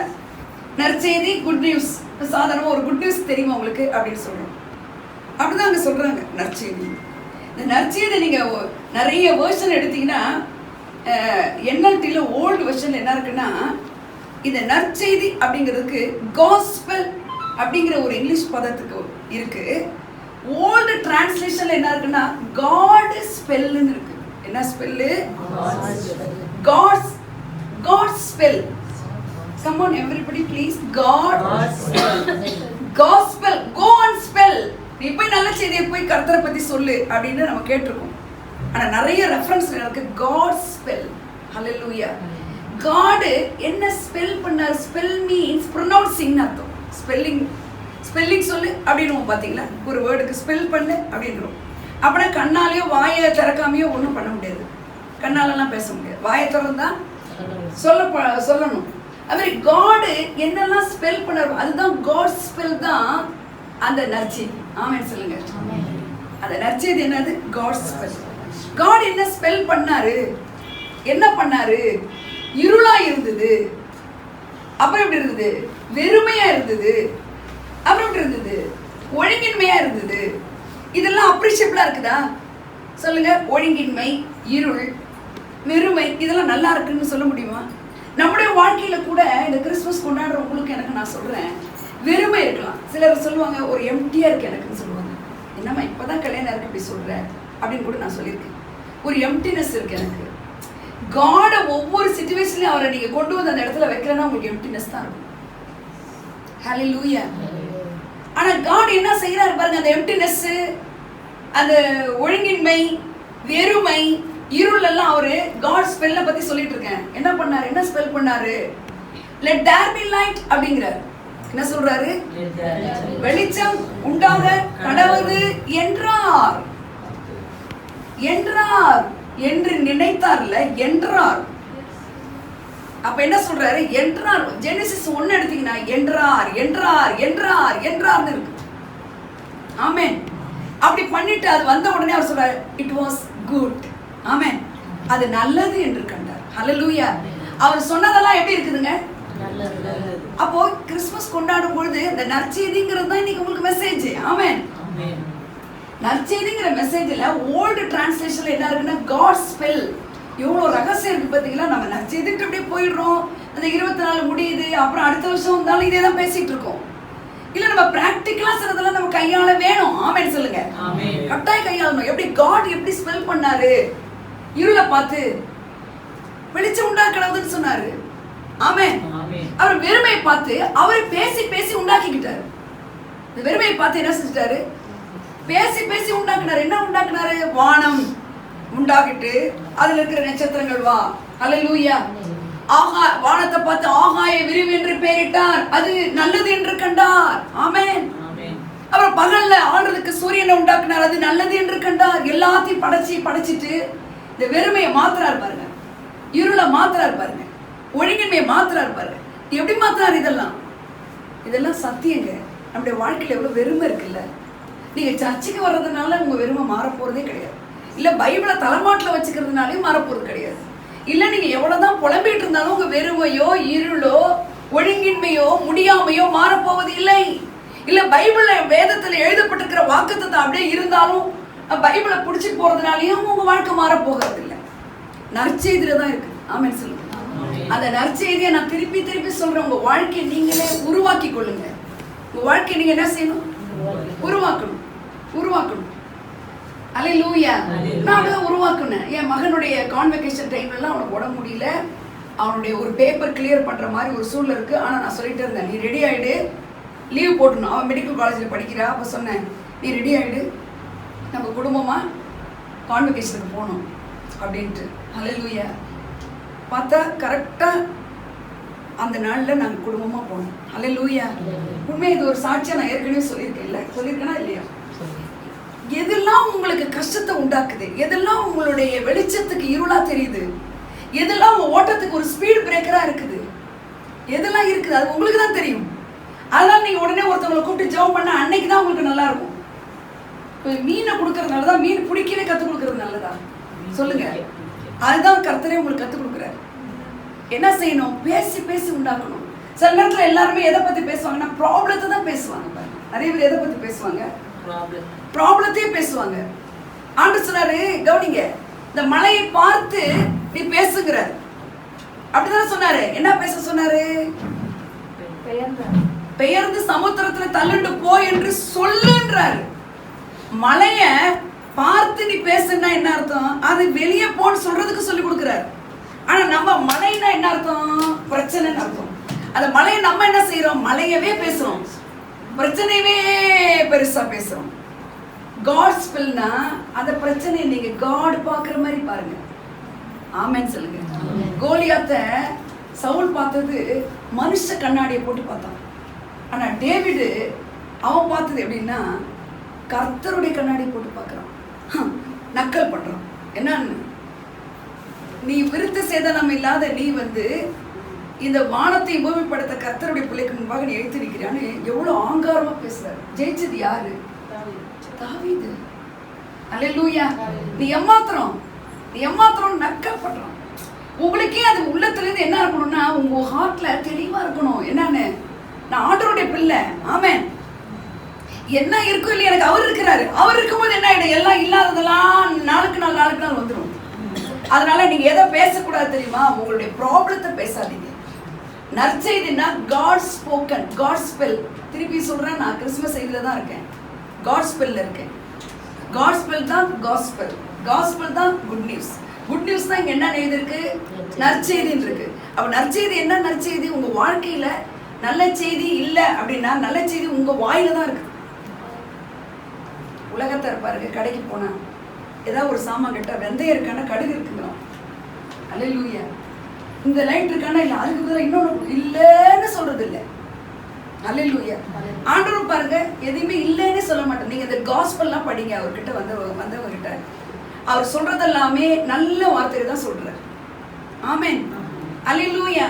நற்செய்தி குட் நியூஸ். சாதாரணமா ஒரு குட் நியூஸ் தெரியுமா உங்களுக்கு அப்படின்னு சொல்றோம். அப்படிதான் அங்க சொல்றாங்க நற்செய்தி. இந்த நற்செய்தி நீங்க நிறைய வெர்ஷன் எடுத்தீங்கன்னா NLTல ஓல்டு வெர்ஷன்ல என்ன இருக்குன்னா இந்த நற்செய்தி அப்படிங்கிறதுக்கு காஸ்பல் அப்படிங்கிற ஒரு இங்கிலீஷ் பதத்துக்கு இருக்கு. ஓல்டு டிரான்ஸ்லேஷன்ல என்ன இருக்குன்னா காட் ஸ்பெல்னு இருக்கு. என்ன spell? God spell. Come on everybody please. Gospel. Go and spell. நீ போய் நல்ல செய்தியை போய் கர்த்தரை பத்தி சொல்லு அப்படின்னு நம்ம கேட்டிருக்கோம். ஆனா நிறைய ரெஃபரன்ஸ் இருக்கு. God spell. Hallelujah. God என்ன ஸ்பெல் பண்ணார்? ஸ்பெல் மீன்ஸ் pronouncing அர்த்தம். ஸ்பெல்லிங் சொல்லு அப்படின்னு பாத்தீங்களா? ஒரு வேர்டுக்கு ஸ்பெல் பண்ணு அப்படின்றோம். அப்படின்னா கண்ணாலேயோ வாயை திறக்காமையோ ஒன்றும் பண்ண முடியாது. கண்ணாலெல்லாம் பேச முடியாது. வாயை திறந்தா சொல்லணும். அவரு காடு என்னெல்லாம் ஸ்பெல் பண்ணாரோ அதுதான் காட் ஸ்பெல் தான் அந்த நற்செய்தி. ஆமென் சொல்லுங்க. அந்த நற்செய்தி என்னது? Gospel. காட் என்ன ஸ்பெல் பண்ணாரு? என்ன பண்ணாரு? இருளா இருந்தது, அப்புறம் எப்படி இருந்தது? வெறுமையா இருந்தது, அப்புறம் எப்படி இருந்தது? ஒழுங்கின்மையா இருந்தது. இதெல்லாம் அப்ரிஷியபிளா இருக்குதா? சொல்லுங்க. ஒழுங்கின்மை, இருள், வெறுமை இதெல்லாம் நல்லா இருக்குன்னு சொல்ல முடியுமா? நம்முடைய வாழ்க்கையில கூட இந்த கிறிஸ்துமஸ் கொண்டாடுறவங்களுக்கு எனக்கு நான் சொல்றேன், வெறுமை இருக்கலாம். சிலர் சொல்லுவாங்க ஒரு எம்டியா இருக்கு எனக்குன்னு சொல்லுவாங்க. என்னம்மா இப்பதான் கல்யாணம் இருக்கு இப்படி சொல்ற அப்படின்னு கூட நான் சொல்லியிருக்கேன். ஒரு எம்டினஸ் இருக்கு எனக்கு. காட ஒவ்வொரு சிச்சுவேஷன்லயும் அவரை நீங்க கொண்டு வந்து அந்த இடத்துல வைக்கிறேன்னா உங்களுக்கு எம்டினஸ் தான் இருக்கும். ஹல்லேலூயா. ஆனா காட் என்ன செய்யறாரு பாருங்க. அந்த எம்டினஸ், அந்த ஒழுங்கின்மை, வெறுமை, இருள் எல்லாம் அவரு காட் ஸ்பெல்ல பத்தி சொல்லிட்டு இருக்கேன். என்ன பண்ணாரு? என்ன ஸ்பெல் பண்ணாரு? let there be light அப்படிங்கிறார். என்ன சொல்றாரு? வெளிச்சம் உண்டாக கடவுது என்றார். என்று நினைத்தார்ல, என்றார். அப்ப என்ன சொல்றாரு? என்றார். ஜெனசிஸ் 1 எடுத்தீங்கன்னா என்றார்னு இருக்கு. ஆமென். அப்படி பண்ணிட்டு அது வந்த உடனே அவர் சொல்றாரு இட் வாஸ் குட். ஆமென். அது நல்லது என்று கண்டார். ஹல்லேலூயா. அவர் சொன்னதெல்லாம் எப்படி இருக்குதுங்க? நல்லது. அப்போ கிறிஸ்துமஸ் கொண்டாடும் பொழுது இந்த நற்செய்திங்கிறது தான் இன்னைக்கு உங்களுக்கு மெசேஜ். ஆமென். நற்செய்திங்கிற மெசேஜ்ல ஓல்டு டிரான்ஸ்லேஷன்ல என்ன இருக்குன்னா காட் ஸ்பெல். எவ்வளவு ரகசியம் இருக்கு பாத்தீங்களா? நம்ம நற்செய்திட்டு அப்படியே போயிடுறோம். அந்த 24 முடியுது, அப்புறம் அடுத்த வருஷம் வந்தாலும் இதே தான் பேசிட்டு இருக்கோம். இல்ல நம்ம பிராக்டிகலா சிலதெல்லாம் நம்ம கையாள வேணும். ஆமென் சொல்லுங்க. கட்டாயம் கையாளணும். எப்படி காட் எப்படி ஸ்பெல் பண்ணாரு? இருளை பார்த்து வெளிச்சம் உண்டாக்கணும்னு சொன்னாரு. ஆமென். அவர் வெறுமையை பார்த்து அவரை பேசி உண்டாக்கிக்கிட்டாரு. இந்த வெறுமையை பார்த்து என்ன செஞ்சிட்டாரு? பேசி உண்டாக்குனாரு. என்ன உண்டாக்குனாரு? வானம் உண்டாக்கிட்டு அதுல இருக்கிற நட்சத்திரங்கள் வா. ஹல்லேலூயா. வானத்தை பார்த்து ஆகாய விரிவு என்று பெயரிட்டார். அது நல்லது என்று கண்டார். ஆமென். அப்புறம் பகல்ல ஆடுறதுக்கு சூரியனை உண்டாக்குனார். அது நல்லது என்று கண்டார். எல்லாத்தையும் படைச்சிட்டு இந்த வெறுமையை மாத்துறாரு பாருங்க, இருளை மாத்துறாரு பாருங்க, ஒழுங்கின்மையை மாத்துறாரு பாருங்க. எப்படி மாத்துறாரு? இதெல்லாம் சத்தியங்க. நம்முடைய வாழ்க்கையில எவ்வளவு வெறுமை இருக்குல்ல. நீங்க சர்ச்சுக்கு வர்றதுனால உங்க வெறுமை மாற போறதே கிடையாது. இல்ல பைபிளை தலைமாட்டில் வச்சுக்கிறதுனாலையும் மாற போறது கிடையாது. இல்ல நீங்க எவ்வளவுதான் புலம்பிட்டு இருந்தாலும் உங்க வெறுமையோ, இருளோ, ஒழுங்கின்மையோ, முடியாமையோ மாறப்போவது இல்லை. இல்ல பைபிள்ல வேதத்துல எழுதப்பட்டிருக்கிற வாக்குத்தத்தை அப்படியே இருந்தாலும் பைபிளை புடிச்சு போறதுனாலயும் உங்க வாழ்க்கை மாற போகிறது இல்லை. நற்செய்தியில தான் இருக்கு. ஆமென் சொல்லுங்க. அந்த நற்செய்தியை நான் திருப்பி சொல்றேன். உங்க வாழ்க்கையை நீங்களே உருவாக்கி கொள்ளுங்க. உங்க வாழ்க்கையை நீங்க என்ன செய்யணும்? உருவாக்கணும். அல்லேலூயா. நான் உருவாக்குனேன். என் மகனுடைய கான்வெகேஷன் டைம்லாம் அவனுக்கு உடம்பு முடியல. அவனுடைய ஒரு பேப்பர் கிளியர் பண்ற மாதிரி ஒரு சூழ்நிலை இருக்கு. ஆனா நான் சொல்லிட்டு இருந்தேன், நீ ரெடி ஆயிடு, லீவ் போட்டணும். அவன் மெடிக்கல் காலேஜில் படிக்கிறா. அப்போ சொன்னேன், நீ ரெடி ஆயிடு, நம்ம குடும்பமா கான்வெகேஷனுக்கு போகணும் அப்படின்ட்டு. அல்லேலூயா. பார்த்தா கரெக்டா அந்த நாள்ல நாங்க குடும்பமா போனோம். அல்லேலூயா. உண்மையா இது ஒரு சாட்சியா நான் ஏற்கனவே சொல்லியிருக்கேனா இல்லையா? எதெல்லாம் உங்களுக்கு கஷ்டத்தை உண்டாக்குது, எதெல்லாம் உங்களுடைய வெளிச்சத்துக்கு இருளா தெரியுது, எதெல்லாம் உங்க ஓட்டத்துக்கு ஒரு ஸ்பீட் பிரேக்கரா இருக்குது, எதெல்லாம் இருக்குது அது உங்களுக்கு தான் தெரியும். அதனால நீங்க உடனே ஒருத்தவங்களை கூப்பிட்டு ஜெபம் பண்ண அன்னைக்கு தான் உங்களுக்கு நல்லா இருக்கும். இப்போ மீனை கொடுக்கறது நல்லதா, மீன் பிடிக்கவே கற்றுக் கொடுக்கறது நல்லதா சொல்லுங்க? அதுதான் கர்த்தரே உங்களுக்கு கற்றுக் கொடுக்குறாரு. என்ன செய்யணும்? பேசி பேசி உண்டாக்கணும். சில நேரத்தில் எல்லாருமே எதை பற்றி பேசுவாங்கன்னா ப்ராப்ளத்தை தான் பேசுவாங்க. நிறைய பேர் எதை பற்றி பேசுவாங்க? ப்ராப்ளத்தையே பேசுவாங்க. ஆண்டவர் சொன்னாரு, கவனிங்க, இந்த மலையை பார்த்து நீ பேசுகிறார். அப்படிதான் சொன்னாரு. என்ன பேச சொன்னாரு? பெயர்ந்து சமுத்திரத்துல தள்ளிட்டு போ என்று சொல்லுன்றாரு. மலைய பார்த்து நீ பேசுனா என்ன அர்த்தம்? அது வெளியே போன்னு சொல்றதுக்கு சொல்லி கொடுக்குறாரு. ஆனா நம்ம மலைன்னா என்ன அர்த்தம்? பிரச்சனைன்னு அர்த்தம். அந்த மலையை நம்ம என்ன செய்யறோம்? மலையவே பேசுறோம், பிரச்சனையவே பெருசா பேசுறோம். காஸ்பெல்னா அந்த பிரச்சனையை நீங்க காட் பாக்குற மாதிரி பாருங்க. ஆமென் சொல்லுங்க. கோலியாத்தை சவுல் பார்த்தது மனுஷ கண்ணாடியை போட்டு பார்த்தான். ஆனா டேவிடு அவன் பார்த்தது எப்படின்னா கர்த்தருடைய கண்ணாடியை போட்டு பார்க்கறான், நக்கல் பண்றான். என்னன்னு? நீ விருத்த சேதனம் இல்லாத நீ இந்த வானத்தை பூமிப்படுத்த கர்த்தருடைய பிள்ளைக்கு முன்பாக நீ எழுத்து நிற்கிறான்னு எவ்வளவு ஆங்காரமா பேசுறாரு. ஜெயிச்சது யாரு? தாவீது. அல்லேலூயா. நீ ஏமாத்திரம் நக்கல் பண்றான். உங்களுக்கே அது உள்ளத்துல இருந்து என்ன இருக்கணும்னா உங்க ஹார்ட்ல தெளிவா இருக்கணும். என்னன்னு? நான் ஆண்டவருடைய பிள்ளை. ஆமென். என்ன இருக்கும் இல்லையா, எனக்கு அவர் இருக்கிறாரு. அவர் இருக்கும்போது என்ன ஆயிடும்? எல்லாம் இல்லாததெல்லாம் நாளுக்கு நாள் வந்துடும். அதனால நீங்க எதை பேசக்கூடாது தெரியுமா? உங்களுடைய ப்ராப்ளத்தை பேசாதீங்க. நற்செய்தினா காட் ஸ்போக்கன், காஸ்பெல். திருப்பி சொல்றேன், நான் கிறிஸ்துமஸ் செய்தியில தான் இருக்கேன், காஸ்பெல்ல இருக்கேன். காஸ்பெல் தான் காஸ்பெல், காஸ்பெல் தான் குட் நியூஸ். குட் நியூஸ் தான் இங்க என்ன எழுதிருக்கு? நற்செய்தின்னு இருக்கு. அப்ப நற்செய்தி என்ன? நற்செய்தி உங்க வாழ்க்கையில நல்ல செய்தி இல்ல அப்படின்னா நல்ல செய்தி உங்க வாயில தான் இருக்கு. உலகத்தை இருப்பாருங்க, கடைக்கு போனா ஏதாவது ஒரு சாமான் கிட்ட வெந்தயம் இருக்கான கடுகு இருக்குங்களா? அல்லேலூயா. இந்த லைட் இருக்கானா? இல்லை, அதுக்கு பதிலாக இன்னொன்று இல்லைன்னு சொல்றது இல்லை. அல்லேலூயா. ஆண்டவர் பாருங்க எதையுமே இல்லைன்னு சொல்ல மாட்டேன். நீங்க இந்த காஸ்பெல்லாம் படிங்க. அவர்கிட்ட வந்தவர்கிட்ட அவர் சொல்றது எல்லாமே நல்ல வார்த்தையை தான் சொல்றாரு. ஆமென். அல்லேலூயா.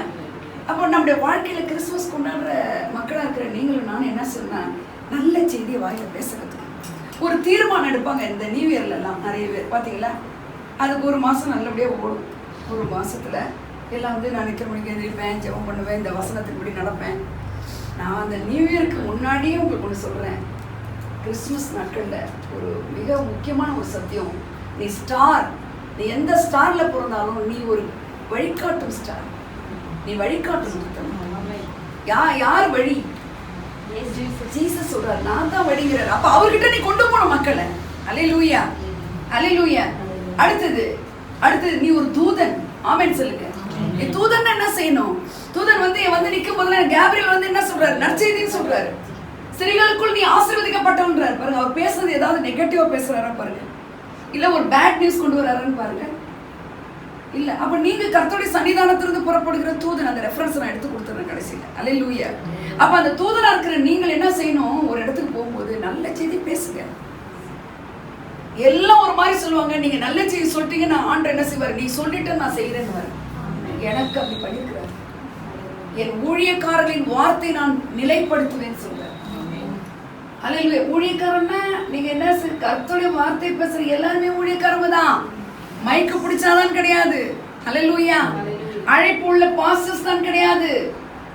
அப்போ நம்முடைய வாழ்க்கையில கிறிஸ்துமஸ் கொண்டாடுற மக்களா இருக்கிற நீங்களும் நானும் என்ன சொன்னா நல்ல செய்தியை வாயில பேசுறது. ஒரு தீர்மானம் எடுப்பாங்க இந்த நியூ இயர்ல எல்லாம் நிறைய பேர் பாத்தீங்களா? அதுக்கு ஒரு மாசம் நல்லபடியா ஓடும். ஒரு மாசத்துல எல்லாம் நான் நிற்கிற மணிக்கு எழுந்திருப்பேன், ஜெபம் பண்ணுவேன், இந்த வசனத்தின்படி நடப்பேன். நான் அந்த நியூ இயருக்கு முன்னாடியே உங்களுக்கு ஒன்று சொல்றேன். கிறிஸ்துமஸ் நாட்கள்ல ஒரு மிக முக்கியமான ஒரு சத்தியம். நீ எந்த ஸ்டார்ல பிறந்தாலும் நீ ஒரு வழிகாட்டும் ஸ்டார். நீ வழிகாட்டும். யார் வழி? ஜீசஸ் சொல்றாரு, நான் தான் வழிங்கிறார். அப்ப அவர்கிட்ட நீ கொண்டு போன மக்களை. அல்லேலூயா. அல்லேலூயா. அடுத்தது நீ ஒரு தூதன். ஆமென் சொல்லுங்க. நீ தூதன் என்ன செய்யணும்? தூதன் நிக்கும் போதுல கேப்ரியல் என்ன சொல்றாரு? நற்செய்தின்னு சொல்றாரு. ஸ்திரீகளுக்குள் நீ ஆசீர்வதிக்கப்பட்டவன்றார். பாருங்க, அவர் பேசுறது ஏதாவது நெகட்டிவா பேசுறாரா பாருங்க, இல்ல ஒரு பேட் நியூஸ் கொண்டு வராருன்னு பாருங்க. இல்ல, அப்ப நீங்க கர்த்தருடைய சன்னிதானத்திலிருந்து புறப்படுகிற தூதன். அந்த ரெஃபரன்ஸ் நான் எடுத்து கொடுத்துறேன் கடைசியில. அல்லேலூயா. அப்ப அந்த தூதனா இருக்கிற நீங்கள் என்ன செய்யணும்? ஒரு இடத்துக்கு போகும்போது நல்ல செய்தி பேசுங்க. எல்லாம் ஒரு மாதிரி சொல்லுவாங்க. நீங்க நல்ல செய்தி சொல்லிட்டீங்கன்னா ஆண்டவர் என்ன செய்வார்? நீ சொல்லிட்டு நான் செய்யறேன்னு வர. எனக்கு அப்படி பண்ணிருக்கிறார். என் ஊழியக்காரர்களின் வார்த்தை நான் நிலைப்படுத்துவேன்னு சொல்றேன். அல்லேலூயா. ஊழியக்காரன்னா நீங்க என்ன கர்த்தருடைய வார்த்தை பேசுற எல்லாருமே ஊழியக்காரங்க தான். மைக்கு பிடிச்சாதான் கிடையாது. அல்லேலூயா. அழைப்பு உள்ள பாஸ்டர்ஸ் தான் கிடையாது.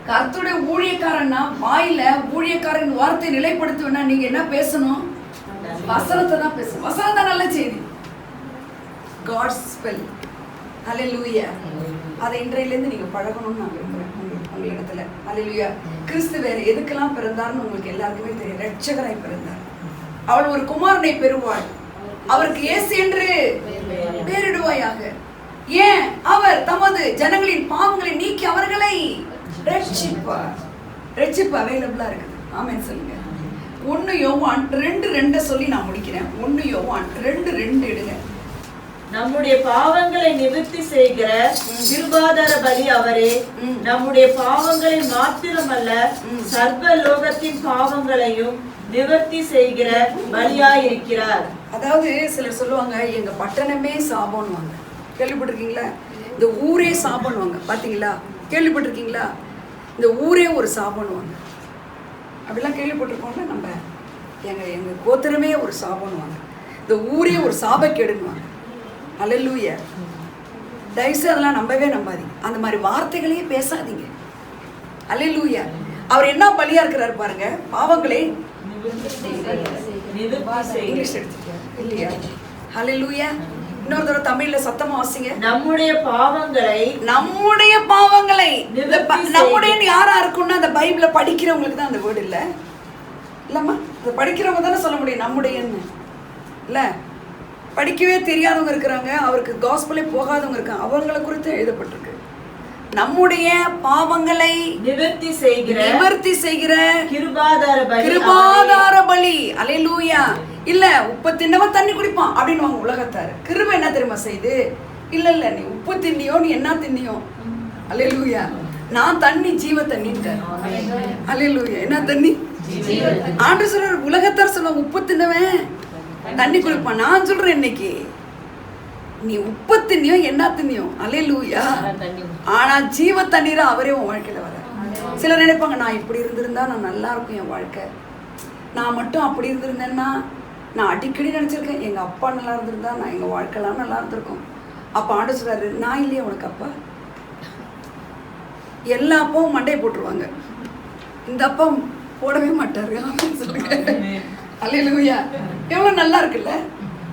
கர்த்தருடைய ஊழியக்காரன்னா வாயில ஊழியக்காரன் வார்த்தை நிலைப்படுத்துவேன்னா நீங்க என்ன பேசணும்? வசனத்தை தான் பேசணும். வசனம் தான் நல்ல செய்தி. God's spell. அல்லேலூயா. அதை இன்றையிலேருந்து நீங்க பழகணும்னு நான் விரும்புறேன் உங்களிடத்துல. அல்லேலூயா. கிறிஸ்து வேற எதுக்கெல்லாம் பிறந்தார்னு உங்களுக்கு எல்லாருக்குமே தெரியும். இரட்சகராய் பிறந்தார். அவள் ஒரு குமாரனை பெறுவாள், அவருக்கு இயேசு என்று பெயரிடுவாயாக. ஏன்? அவர் தமது ஜனங்களின் பாவங்களை நீக்கி அவர்களை ரட்சிப்பார். ரட்சிப்பு அவைலபிளா இருக்குது. ஆமென் சொல்லுங்க. 1 யோவான் 2:2 சொல்லி நான் முடிக்கிறேன். 1 யோவான் 2:2 எடுங்க. நம்முடைய பாவங்களை நிவர்த்தி செய்கிற கிருபாதார பலி அவரே. நம்முடைய பாவங்களை மாத்திரமல்ல, சர்வ லோகத்தின் பாவங்களையும் நிவர்த்தி செய்கிற பலியாயிருக்கிறார். அதாவது சிலர் சொல்லுவாங்க, எங்க பட்டணமே சாபம்னுவாங்க. கேள்விப்பட்டிருக்கீங்களா? இந்த ஊரே சாபம்னுவாங்க. பாத்தீங்களா? கேள்விப்பட்டிருக்கீங்களா? இந்த ஊரே ஒரு சாபம்னுவாங்க. அப்படிலாம் கேள்விப்பட்டிருக்கோம்ல நம்ம. எங்க கோத்திரமே ஒரு சாபம்னுவாங்க. இந்த ஊரே ஒரு சாபக்கேடுன்னுவாங்க. அல்லேலூயா. தயவுசெய்து அதெல்லாம் நம்பவே நம்பாதீங்க. அந்த மாதிரி வார்த்தைகளையே பேசாதீங்க. அல்லேலூயா. அவர் என்ன பலியா இருக்கிறார் பாருங்க. பாவங்களை இங்கிலீஷ் எடுத்துக்கியா இல்லையா? அல்லேலூயா. இன்னொரு தடவை தமிழ்ல சத்தமா வாசிங்க. நம்முடைய பாவங்களை நம்முடைய யாரா இருக்கும்னா அந்த பைபிளை படிக்கிறவங்களுக்கு தான் அந்த வேர்டு இல்ல இல்லம்மா. அதை படிக்கிறவங்க தானே சொல்ல முடியும் நம்முடையன்னு இல்ல. படிக்கவே தெரியாதவங்க இருக்கிறாங்க, அவருக்கு காஸ்பலே போகாதவங்க இருக்காங்க, அவங்களை குறித்து எழுதப்பட்டிருக்கு. நம்முடைய பாவங்களை நிவர்த்தி செய்கிற கிருபாதார பலி. அல்லேலூயா. இல்ல உப்பு தின்னவன் தண்ணி குடிப்பான் அப்படின்னு உலகத்தாரு. கிருபை என்ன தெரியுமா செய்து? இல்ல நீ உப்பு தின்னியோ, நீ என்ன தின்னியோ. அல்லேலூயா. நான் தண்ணி ஜீவ தண்ணின்ட்டேன். அல்லேலூயா. என்ன தண்ணி? ஆண்டு சொல்ற உலகத்தார் சொல்லுவாங்க உப்பு தின்னவன் தண்ணி குடிப்பான். நான் சொல்றேன் இன்னைக்கு நீ உப்பு தின்னியோ என்ன தின்னியோ. அல்லேலூயா. ஆனா ஜீவ தண்ணீரை அவரே உன் வாழ்க்கையில வர. சிலர் நினைப்பாங்க, நான் இப்படி இருந்திருந்தா நான் நல்லா இருக்கும் என் வாழ்க்கை, நான் மட்டும் அப்படி இருந்திருந்தேன்னா. நான் அடிக்கடி நினைச்சிருக்கேன், எங்க அப்பா நல்லா இருந்திருந்தா நான் எங்க வாழ்க்கைலாம் நல்லா இருந்திருக்கும். அப்ப ஆண்டு சொல்றாரு, நான் இல்லையே உனக்கு அப்பா. எல்லா அப்பாவும் மண்டையை போட்டுருவாங்க, இந்த அப்பா போடவே மாட்டாரு. சொல்லுங்க. அல்லேலூயா. எவ்வளவு நல்லா இருக்குல்ல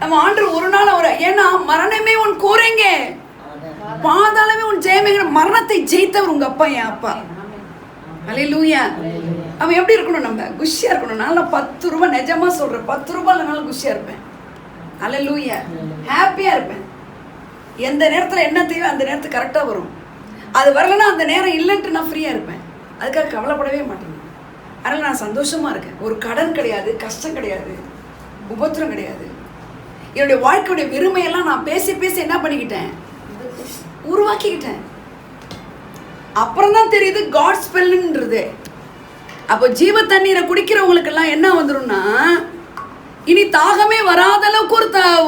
நம்ம ஆண்டவர் ஒரு நாள் அவரை. ஏன்னா மரணமே உன் கூறேங்க, பாதாளமே உன் ஜெயமேங்கிற மரணத்தை ஜெயித்தவர் உங்க அப்பா, என் அப்பா. அல்லேலூயா. அவன் எப்படி இருக்கணும்? நம்ம குஷியா இருக்கணும். நான் 10 ரூபாய் நிஜமா சொல்றேன், 10 ரூபாய்னாலும் குஷியா இருப்பேன். அல்லேலூயா. ஹாப்பியா இருப்பேன். எந்த நேரத்துல என்ன தேவை அந்த நேரத்துக்கு கரெக்டா வரும். அது வரலன்னா அந்த நேரம் இல்லைன்ட்டு நான் ஃப்ரீயா இருப்பேன். அதுக்காக கவலைப்படவே மாட்டேன். அதனால நான் சந்தோஷமா இருக்கேன். ஒரு கடன் கிடையாது, கஷ்டம் கிடையாது, உபத்திரம் கிடையாது. என்னுடைய வாழ்க்கையுடைய வெறுமையெல்லாம் நான் பேசி என்ன பண்ணிக்கிட்டேன்? உருவாக்கிக்கிட்டேன். அப்புறம் தான் தெரியுது காட் ஸ்பெல்ன்றது. அப்போ ஜீவ தண்ணீரை குடிக்கிறவங்களுக்கெல்லாம் என்ன வந்துடும்னா, இனி தாகமே வராத அளவுக்கு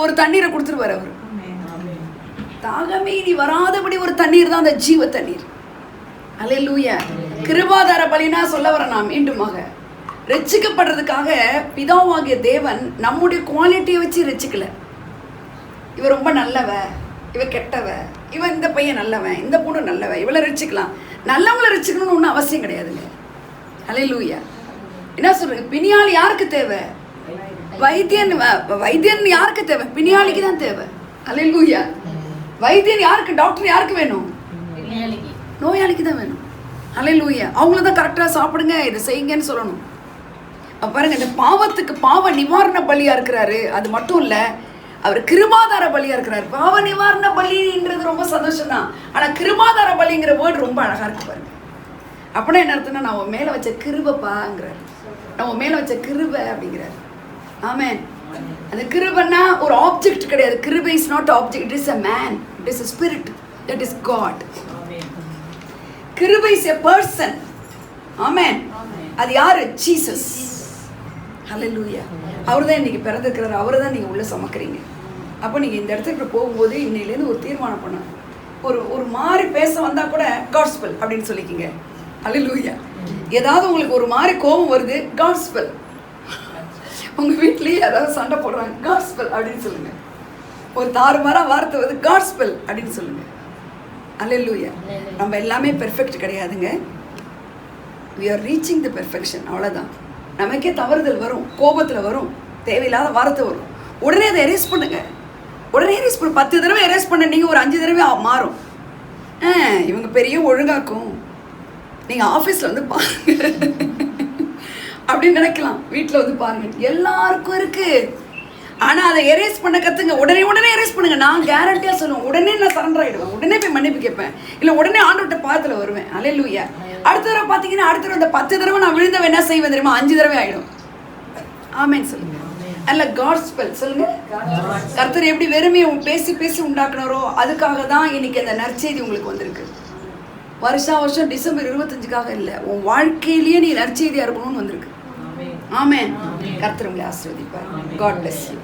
ஒரு தண்ணீரை கொடுத்துருவார் அவர். தாகமே இனி வராதபடி ஒரு தண்ணீர் தான் அந்த ஜீவ தண்ணீர். அல்லேலூயா. கிருபாதார பலினா சொல்ல வர நான் மீண்டுமாக ரட்சிக்கப்படுறதுக்காக பிதாவாகிய தேவன் நம்முடைய குவாலிட்டியை வச்சு ரட்சிக்கல. இவ ரொம்ப நல்லவ, இவ கெட்டவ, இவன் இந்த பையன் நல்லவன், இந்த பொண்ணு நல்லவ, இவளை ரட்சிக்கலாம். நல்லவங்களை ரட்சிக்கணும்னு ஒன்றும் அவசியம் கிடையாதுங்க. அல்லேலூயா. என்ன சொல்றீங்க? பிணியாளி யாருக்கு தேவை? வைத்தியன் யாருக்கு தேவை? பிணியாளிக்கு தான் தேவை. அல்லேலூயா. வைத்தியன் யாருக்கு? டாக்டர் யாருக்கு வேணும்? நோயாளிக்கு தான் வேணும். அல்லேலூயா. அவங்கள தான் கரெக்டாக சாப்பிடுங்க, இதை செய்யுங்கன்னு சொல்லணும். பாருங்க, இந்த பாவத்துக்கு பாவ நிவாரண பலியா இருக்கிறாரு. அது மட்டும் இல்ல, அவர் கிருபாதார பலியா இருக்கிறாரு. பாவ நிவாரண பலின்றது ரொம்ப சந்தோஷம் தான், ஆனா கிருபாதார பலிங்கிற வேர்டு ரொம்ப அழகா இருக்கு பாருங்க. அப்படின்னா என்ன அர்த்தம்னா, நான் உன் மேல வச்ச கிருபைப்பாங்கிறார். நான் உன் மேல வச்ச கிருபை அப்படிங்கிறார். ஆமென். அந்த கிருபைன்னா ஒரு ஆப்ஜெக்ட் கிடையாது. கிருபை is not object, it is a man, it is a spirit, that is God. கிருபை இஸ் a person. ஆமென். அது யாரு? ஜீசஸ். ஹல்லேலூயா. அவர் தான் இன்னைக்கு பிறந்திருக்கிறார், அவரை தான் நீங்கள் உள்ளே சமக்கிறீங்க. அப்போ நீங்கள் இந்த இடத்துக்கு போகும்போது இன்னையிலேருந்து ஒரு தீர்மானம் பண்ணுங்க. ஒரு மாதிரி பேச வந்தால் கூட காஸ்பல் அப்படின்னு சொல்லிக்கிங்க. ஹல்லேலூயா. ஏதாவது உங்களுக்கு ஒரு மாதிரி கோபம் வருது, காஸ்பல். உங்கள் வீட்லேயே ஏதாவது சண்டை போடுறாங்க, காஸ்பல் அப்படின்னு சொல்லுங்க. ஒரு தாறுமாறாக வார்த்தை வருது, காஸ்பல் அப்படின்னு சொல்லுங்க. ஹல்லேலூயா. நம்ம எல்லாமே பெர்ஃபெக்ட் கிடையாதுங்க. we are reaching the perfection. அவ்வளோதான். நமக்கே தவறுதல் வரும், கோபத்தில் வரும், தேவையில்லாத வார்த்தை வரும். உடனே அதை எரேஸ் பண்ணுங்க. உடனே எரேஸ் பண்ணு. 10 தடவை எரேஸ் பண்ண நீங்கள் ஒரு 5 தடவை மாறும். இவங்க பெரிய ஒழுங்காக்கும். நீங்கள் ஆஃபீஸில் வந்து பாருங்க அப்படின்னு நினைக்கலாம். வீட்டில் வந்து பாருங்க, எல்லாருக்கும் இருக்கு. ஆனால் அதை எரேஸ் பண்ண கற்றுங்க. உடனே எரேஸ் பண்ணுங்க. நான் கேரண்டியாக சொல்லுவேன், உடனே நான் சரண்டர் ஆகிடுவேன், உடனே போய் மன்னிப்பு கேட்பேன், இல்லை உடனே ஆண்டவர்கிட்ட பாதத்தில் வருவேன். அல்லேலூயா. அடுத்த தடவை பார்த்தீங்கன்னா அடுத்த தடவை அந்த 10 தடவை நான் விழுந்தவன் என்ன செய்வேன் தெரியுமா? 5 தடவை ஆகிடும். ஆமேன்னு சொல்லுங்க. அல்ல காஸ்பல் சொல்லுங்க. கர்த்தர் எப்படி வெறுமையை பேசி பேசி உண்டாக்குனாரோ அதுக்காக தான் இன்னைக்கு அந்த நற்செய்தி உங்களுக்கு வந்திருக்கு. வருஷம் டிசம்பர் 25க்காக இல்லை, உன் வாழ்க்கையிலேயே நீ நற்செய்தியா இருக்கணும்னு வந்திருக்கு. ஆமென். கர்த்தர் உங்களை ஆசீர்வதிப்பார். God bless you.